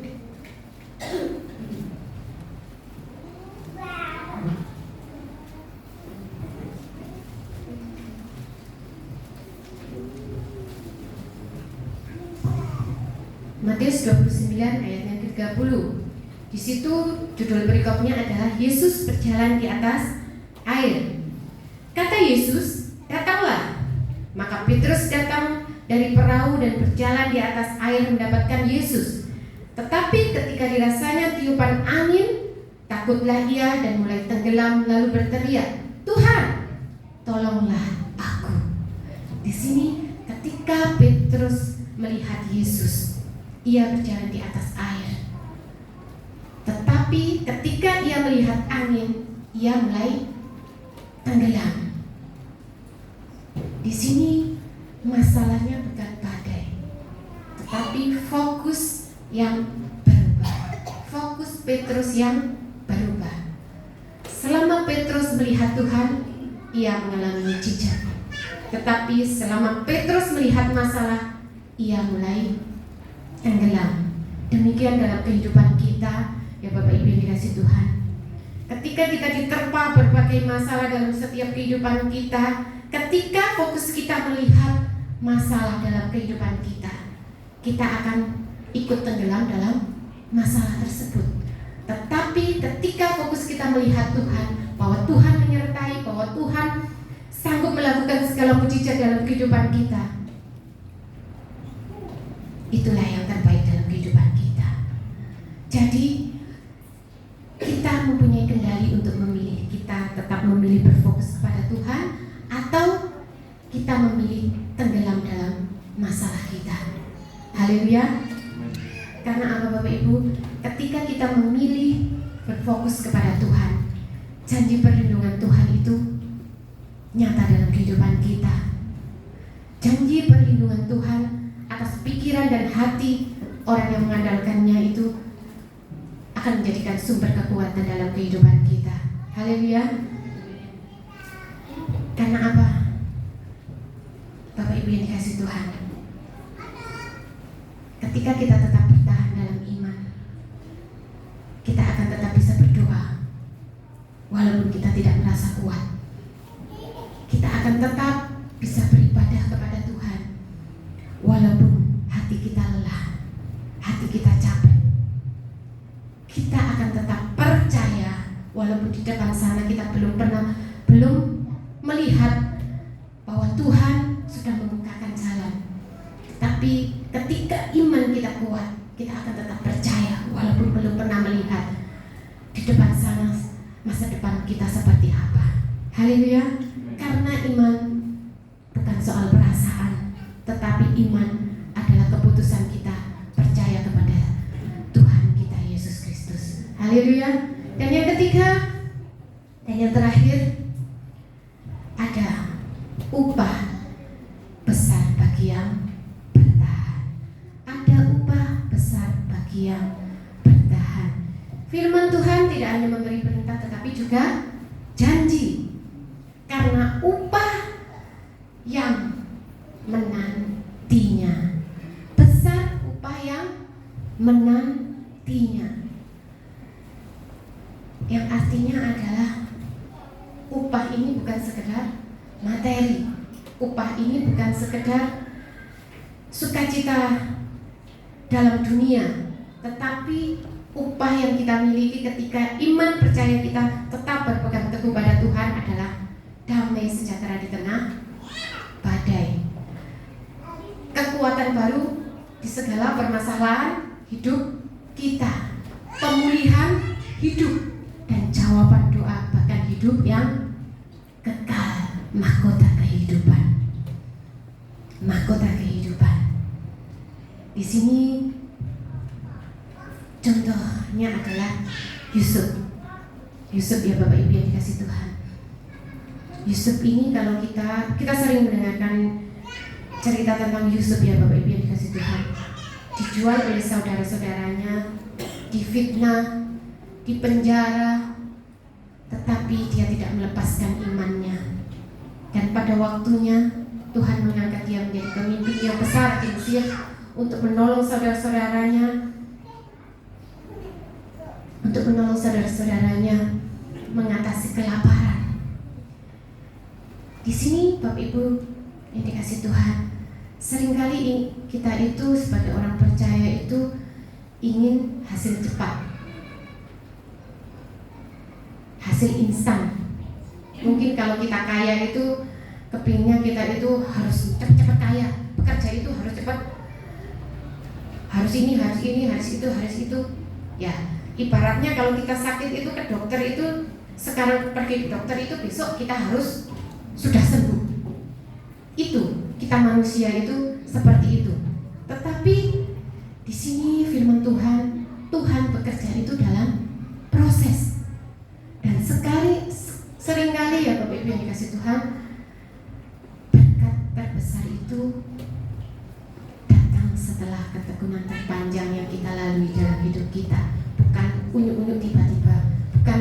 Matius 29 ayatnya ke-30. Di situ judul perikopnya adalah Yesus berjalan di atas air. Kata Yesus, "Datanglah." Maka Petrus datang dari perahu dan berjalan di atas air mendapatkan Yesus. Tetapi ketika dirasanya tiupan angin, takutlah ia dan mulai tenggelam lalu berteriak, "Tuhan, tolonglah aku." Di sini ketika Petrus melihat Yesus, ia berjalan di atas air. Tetapi ketika ia melihat angin, ia mulai tenggelam. Di sini masalahnya bukan badai, tetapi fokus yang berubah. Fokus Petrus yang berubah. Selama Petrus melihat Tuhan, ia mengalami mujizat. Tetapi selama Petrus melihat masalah, ia mulai tenggelam. Demikian dalam kehidupan kita, ya Bapak Ibu yang dikasih Tuhan. Ketika kita diterpa berbagai masalah dalam setiap kehidupan kita, ketika fokus kita melihat masalah dalam kehidupan kita, kita akan ikut tenggelam dalam masalah tersebut. Tetapi ketika fokus kita melihat Tuhan, bahwa Tuhan menyertai, bahwa Tuhan sanggup melakukan segala mujizat dalam kehidupan kita, itulah yang terbaik dalam kehidupan kita. Jadi kita mempunyai kendali untuk memilih. Kita tetap memilih berfokus kepada Tuhan, atau kita memilih tenggelam dalam masalah kita. Haleluya. Karena apa Bapak Ibu? Ketika kita memilih berfokus kepada Tuhan, janji perlindungan Tuhan itu nyata dalam kehidupan kita. Janji perlindungan Tuhan atas pikiran dan hati orang yang mengandalkannya itu akan menjadikan sumber kekuatan dalam kehidupan kita. Haleluya. Karena apa? Bapak Ibu yang dikasih Tuhan, ketika kita tetap bertahan dalam iman, kita akan tetap bisa berdoa walaupun kita tidak merasa kuat. Kita akan tetap bisa beribadah kepada Tuhan walaupun hati kita lelah, hati kita capek. Kita akan tetap percaya walaupun di depan sana kita belum melihat bahwa Tuhan sudah membukakan jalan. Tapi ketika iman kita kuat, kita akan tetap percaya walaupun belum pernah melihat di depan sana masa depan kita seperti apa. Haleluya. Karena iman bukan soal perasaan, tetapi iman adalah keputusan kita percaya kepada Tuhan kita Yesus Kristus. Haleluya. Dan yang ketiga dan yang terakhir, ada upah besar bagi yang bertahan. Ada upah besar bagi yang bertahan. Firman Tuhan tidak hanya memberi perintah, tetapi juga janji. Karena upah yang menanti. menantinya. Yang artinya adalah upah ini bukan sekedar materi. Upah ini bukan sekedar sukacita dalam dunia, tetapi upah yang kita miliki ketika iman percaya kita tetap berpegang teguh pada Tuhan adalah damai sejahtera di tengah badai, kekuatan baru di segala permasalahan hidup kita, pemulihan hidup, dan jawaban doa, bahkan hidup yang kekal, mahkota kehidupan. Mahkota kehidupan. Di sini contohnya adalah Yusuf. Yusuf ya Bapak Ibu yang dikasih Tuhan. Yusuf ini kalau kita sering mendengarkan cerita tentang Yusuf ya Bapak Ibu yang dikasih Tuhan. Dijual oleh saudara-saudaranya, difitnah, dipenjara, tetapi dia tidak melepaskan imannya. Dan pada waktunya Tuhan mengangkat dia menjadi pemimpin yang besar di Mesir untuk menolong saudara-saudaranya, mengatasi kelaparan. Di sini Bapak Ibu yang dikasih Tuhan, seringkali kita itu sebagai orang percaya itu ingin hasil cepat, hasil instan. Mungkin kalau kita kaya itu kepingnya kita itu harus cepat-cepat kaya, bekerja itu harus cepat, harus ini, harus itu. Ya, ibaratnya kalau kita sakit itu ke dokter itu, sekarang pergi ke dokter itu besok kita harus sudah sembuh. Itu kita manusia itu seperti itu. Tetapi di sini firman Tuhan bekerja itu dalam proses. Dan seringkali ya Bapak Ibu yang dikasih Tuhan, berkat terbesar itu datang setelah ketekunan terpanjang yang kita lalui dalam hidup kita. Bukan unyuk-unyuk tiba-tiba, bukan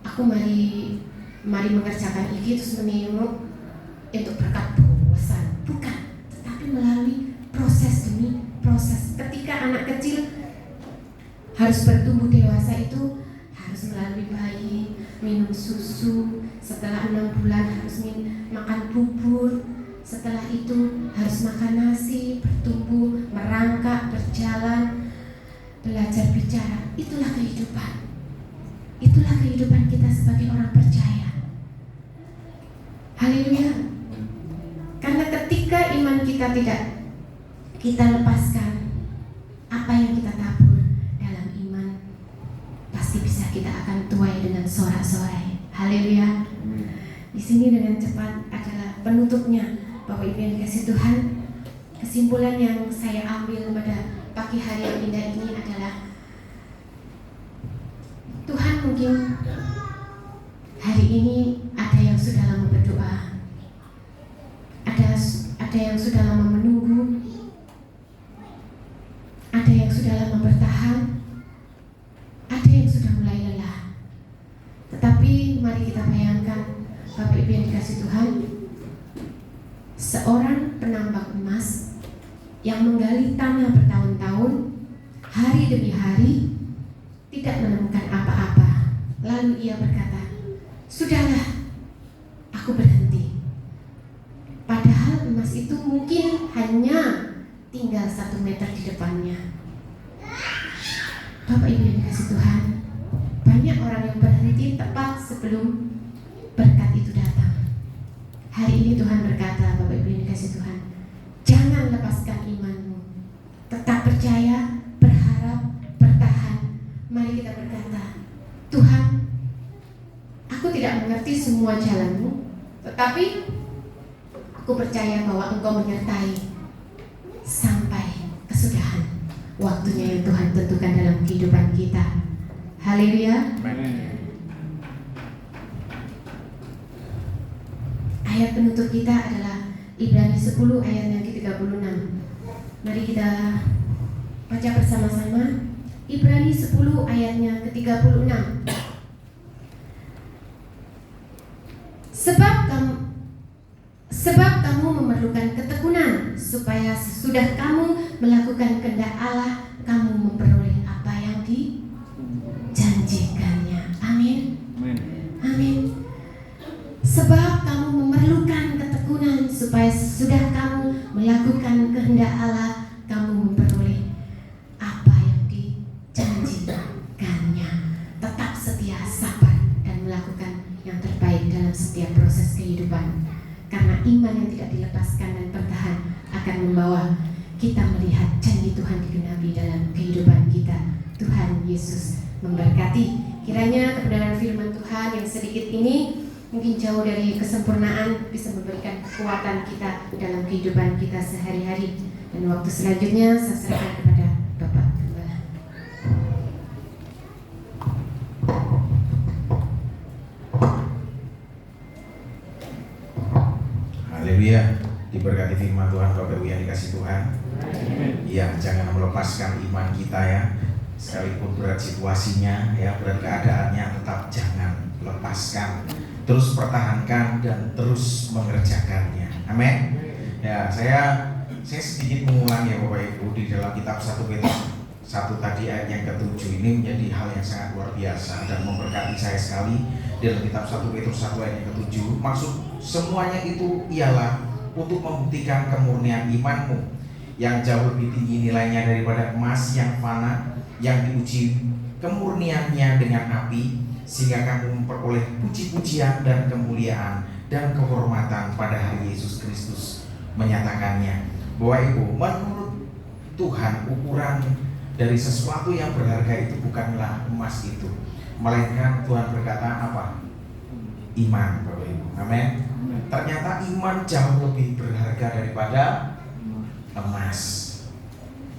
aku mari mengerjakan ini terus menimuk untuk berkat bosan, bukan, tetapi melalui proses demi proses. Ketika anak kecil harus bertumbuh dewasa itu harus melalui bayi, minum susu, setelah 6 bulan harus makan bubur, setelah itu harus makan nasi, bertumbuh, merangkak, berjalan, belajar bicara. Itulah kehidupan. Itulah kehidupan kita sebagai orang percaya. Haleluya. Karena ketika iman kita tidak kita lepaskan, apa yang kita tabur dalam iman pasti bisa kita akan tuai dengan sorak-sorai. Haleluya. Di sini dengan cepat adalah penutupnya Bapak Ibu yang dikasih Tuhan. Kesimpulan yang saya ambil pada pagi hari yang indah ini adalah Tuhan mungkin hari ini ada yang sudah lama berdoa, ada yang sudah lama menunggu, ada yang sudah lama bertahan, ada yang sudah mulai lelah. Tetapi mari kita bayangkan Bapak Ibu yang dikasih Tuhan, seorang penambang emas yang menggali tanah bertahun-tahun, hari demi hari, tidak menemukan apa-apa. Lalu ia berkata, "Sudahlah, aku berhenti." Padahal emas itu mungkin hanya tinggal 1 meter di depannya. Bapak Ibu yang dikasih Tuhan, banyak orang yang berhenti tepat sebelum berkat itu datang. Hari ini Tuhan berkata, Bapak Ibu yang dikasih Tuhan, jangan lepaskan imanmu. Tetap percaya, berharap, bertahan. Mari kita berkata, Tuhan, aku tidak mengerti semua jalanmu, tetapi aku percaya bahwa Engkau menyertai sampai kesudahan waktunya yang Tuhan tentukan dalam kehidupan kita. Haleluya. Ayat penutup kita adalah Ibrani 10 ayat yang ke-36. Mari kita baca bersama-sama. Ibrani 10 ayatnya ke-36. Sebab kamu memerlukan ketekunan, supaya sesudah kamu melakukan kehendak Allah, kamu memperoleh apa yang dijanjikannya. Amin. Amin. Sebab kamu memerlukan ketekunan supaya sesudah kamu melakukan kehendak Allah, kamu memperoleh apa yang dijanjikannya. Tetap setia, sabar, dan melakukan yang terbaik dalam setiap proses kehidupan. Karena iman yang tidak dilepaskan dan bertahan akan membawa kita melihat janji Tuhan digenapi dalam kehidupan kita. Tuhan Yesus memberkati. Kiranya kebenaran firman Tuhan yang sedikit ini, mungkin jauh dari kesempurnaan, bisa memberikan kekuatan kita dalam kehidupan kita sehari-hari. Dan waktu selanjutnya saya serahkan kepada Bapak Gembala. Haleluya. Diberkati firman Tuhan Bapak Ibu yang dikasih Tuhan. Ya, jangan melepaskan iman kita ya. Sekalipun berat situasinya ya, berat keadaannya, tetap jangan lepaskan. Terus pertahankan dan terus mengerjakannya. Amin. Ya, saya sedikit mengulang ya Bapak Ibu, di dalam kitab 1 Petrus 1 tadi ayat yang ke-7 ini menjadi hal yang sangat luar biasa dan memberkati saya sekali. Dalam kitab 1 Petrus 1 ayat yang ke-7, maksud semuanya itu ialah untuk membuktikan kemurnian imanmu yang jauh lebih tinggi nilainya daripada emas yang fana, yang diuji kemurniannya dengan api, sehingga kamu memperoleh puji-pujian dan kemuliaan dan kehormatan pada hari Yesus Kristus. Menyatakannya bahwa Ibu, menurut Tuhan, ukuran dari sesuatu yang berharga itu bukanlah emas itu, melainkan Tuhan berkata apa? Iman, Bapak Ibu. Amin. Ternyata iman jauh lebih berharga daripada emas.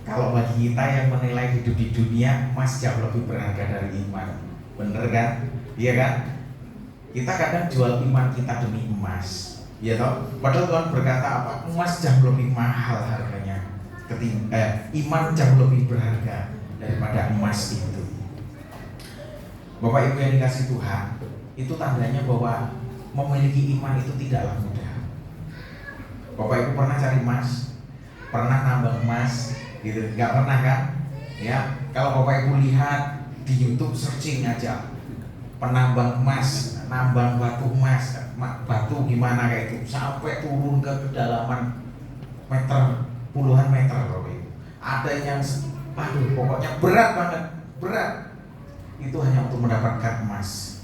Kalau bagi kita yang menilai hidup di dunia, emas jauh lebih berharga dari iman. Bener kan? Iya kan? Kita kadang jual iman kita demi emas, ya toh? Padahal Tuhan berkata apa? Emas jauh lebih mahal harganya. Iman jauh lebih berharga daripada emas itu. Bapak Ibu yang dikasih Tuhan, itu tandanya bahwa memiliki iman itu tidaklah mudah. Bapak Ibu pernah cari emas? Pernah nambang emas? Gitu? Nggak pernah kan? Ya, kalau Bapak Ibu lihat di YouTube, searching aja penambang emas, nambang batu emas, batu gimana kayak itu, sampai turun ke kedalaman puluhan meter Bapak Ibu. Ada yang pokoknya berat banget, berat. Itu hanya untuk mendapatkan emas.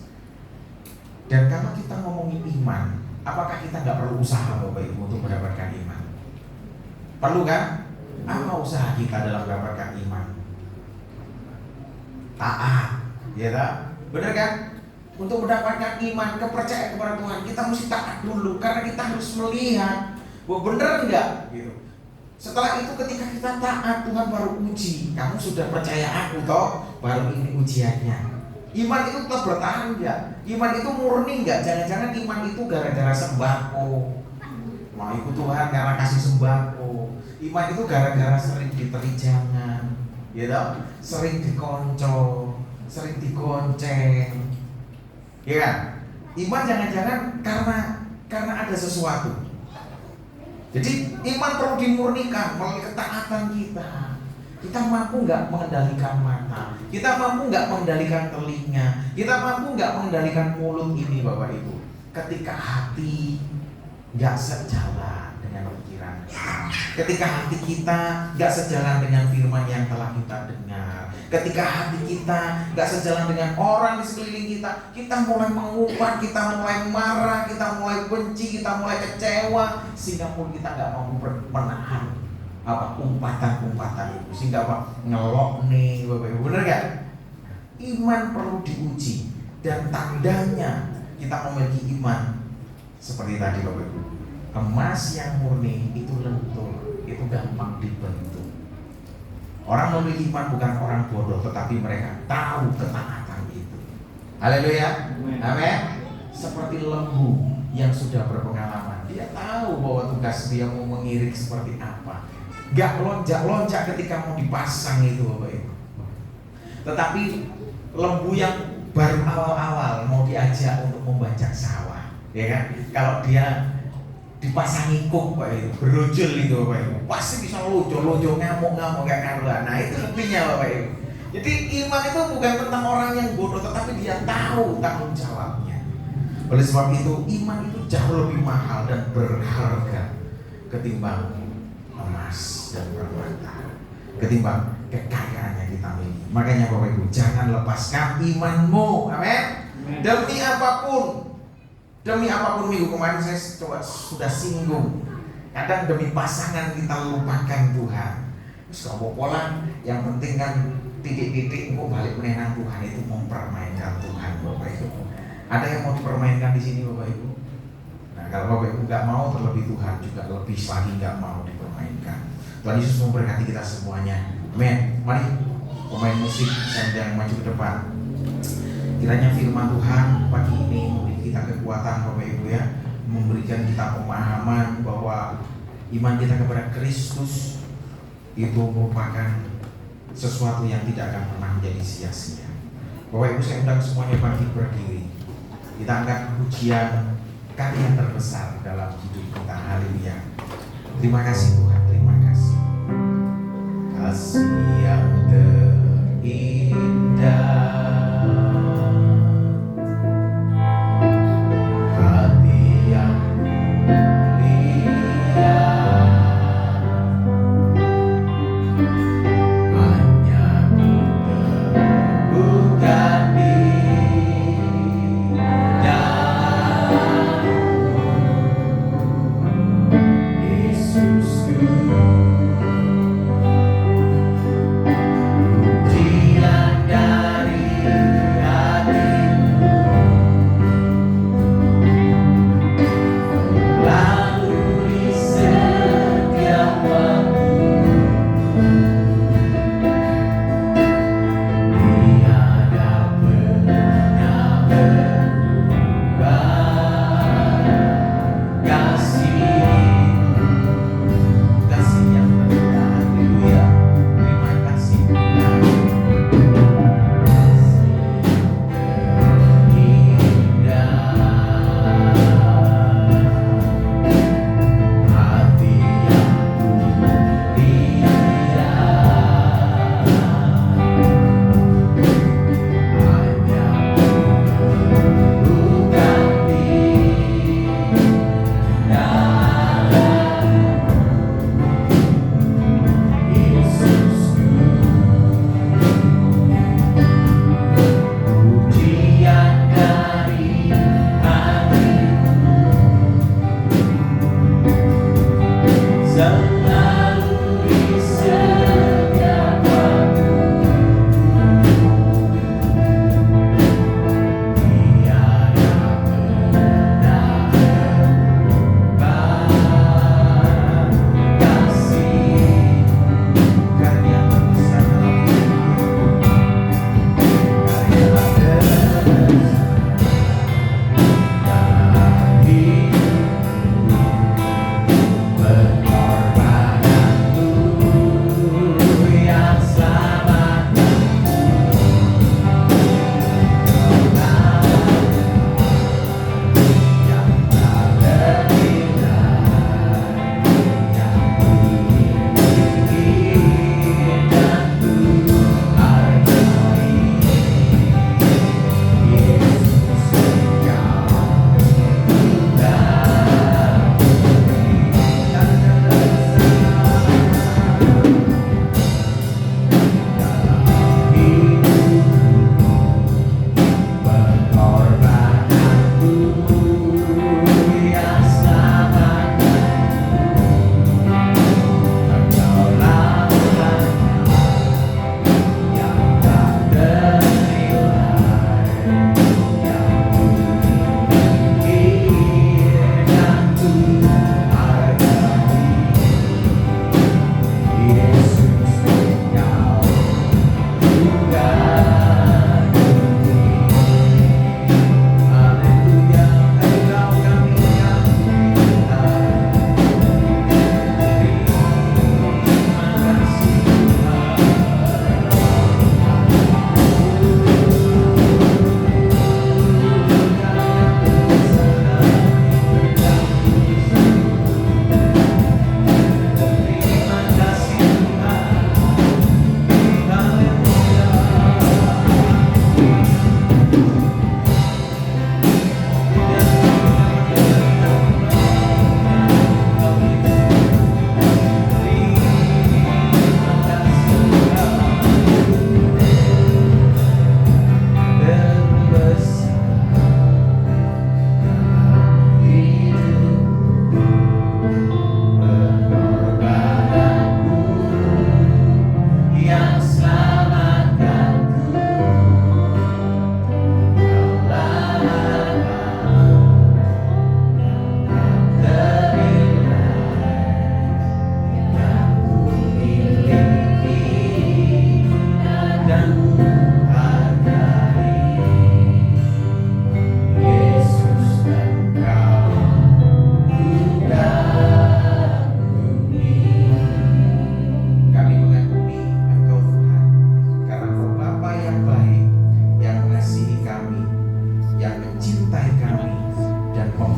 Dan kalau kita ngomongin iman, apakah kita nggak perlu usaha Bapak Ibu untuk mendapatkan iman? Perlu kan? Apa usaha kita dalam mendapatkan iman? Taat, ya tak? Benar kan? Untuk mendapatkan iman, kepercayaan kepada Tuhan, kita mesti taat dulu, karena kita harus melihat bahwa benar enggak gitu. Setelah itu ketika kita taat, Tuhan baru uji, kamu sudah percaya aku toh, baru ini ujiannya. Iman itu tetap bertahan enggak? Iman itu murni enggak? Jangan-jangan iman itu gara-gara sembako, mau ikut Tuhan karena kasih sembako. Iman itu gara-gara sering diteri jangan, ya toh? Sering dikonco, sering digonceng, ya kan? Iman jangan-jangan karena ada sesuatu. Jadi iman perlu dimurnikan melalui ketaatan kita. Kita mampu nggak mengendalikan mata? Kita mampu nggak mengendalikan telinga? Kita mampu nggak mengendalikan mulut ini, Bapak Ibu? Ketika hati nggak sejalan dengan pikiran, ketika hati kita nggak sejalan dengan firman yang telah kita dengar, ketika hati kita nggak sejalan dengan orang di sekeliling kita, kita mulai mengumpat, kita mulai marah, kita mulai benci, kita mulai kecewa, sehingga pun kita nggak mampu menahan umpatan-umpatan itu, sehingga ngelok nih, Bapak Ibu, bener gak? Iman perlu diuji, dan tandanya kita memiliki iman seperti tadi, Bapak Ibu. Emas yang murni itu lentur, itu gampang dibentuk. Orang memiliki iman bukan orang bodoh, tetapi mereka tahu ketaatan itu. Haleluya, amin. Seperti lembu yang sudah berpengalaman, dia tahu bahwa tugas dia mau mengirik seperti apa. Gak lonjak-lonjak ketika mau dipasang itu, Bapak Ibu. Tetapi lembu yang baru awal-awal mau diajak untuk membajak sawah, ya kan? Kalau dia dipasangi kok Bapak Ibu, berojol itu Bapak Ibu, pasti bisa lojo ngamuk kayak karuan. Nah itu lebihnya Bapak Ibu. Jadi iman itu bukan tentang orang yang bodoh, tetapi dia tahu tanggung jawabnya. Oleh sebab itu iman itu jauh lebih mahal dan berharga ketimbang emas dan permata, ketimbang kekayaan yang kita miliki. Makanya Bapak Ibu, jangan lepaskan imanmu, amin. Demi apapun minggu kemarin saya sudah singgung. Kadang demi pasangan kita lupakan Tuhan. Terus kalau pola yang penting kan titik-titik kok balik menenang Tuhan itu mempermainkan Tuhan Bapak Ibu. Ada yang mau dipermainkan di sini Bapak Ibu? Nah kalau Bapak Ibu nggak mau, terlebih Tuhan juga lebih lagi nggak mau dipermainkan. Tuhan Yesus memberkati kita semuanya. Amin. Mari pemain musik sedang maju ke depan. Kiranya firman Tuhan pagi ini memberi kita kekuatan Bapak Ibu ya, memberikan kita pemahaman bahwa iman kita kepada Kristus itu merupakan sesuatu yang tidak akan pernah menjadi sia-sia. Bapak Ibu, saya undang semuanya pagi berdiri. Kita angkat pujian karya terbesar dalam hidup kita. Haleluya. Terima kasih Tuhan, terima kasih. Kasih yang terindah, hati yang mulia, hanya bukan di dalam Yesusku. Pujian dari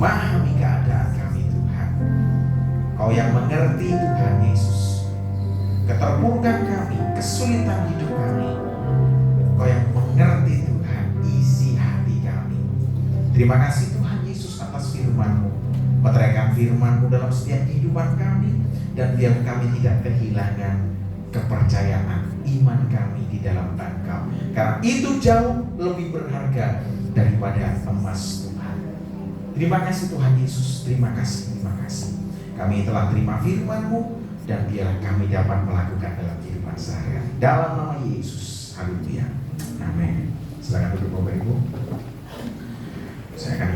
memahami keadaan kami Tuhan. Kau yang mengerti Tuhan Yesus keterpurukan kami, kesulitan hidup kami. Kau yang mengerti Tuhan isi hati kami. Terima kasih Tuhan Yesus atas firman-Mu. Meteraikan firman-Mu dalam setiap kehidupan kami, dan biar kami tidak kehilangan kepercayaan iman kami di dalam Engkau, karena itu jauh lebih berharga daripada emas Tuhan. Terima kasih Tuhan Yesus, terima kasih. Kami telah terima firman-Mu, dan biar kami dapat melakukan dalam kehidupan sehari-hari. Dalam nama Yesus, haleluya, amin. Silakan duduk Bapak Ibu. Saya akan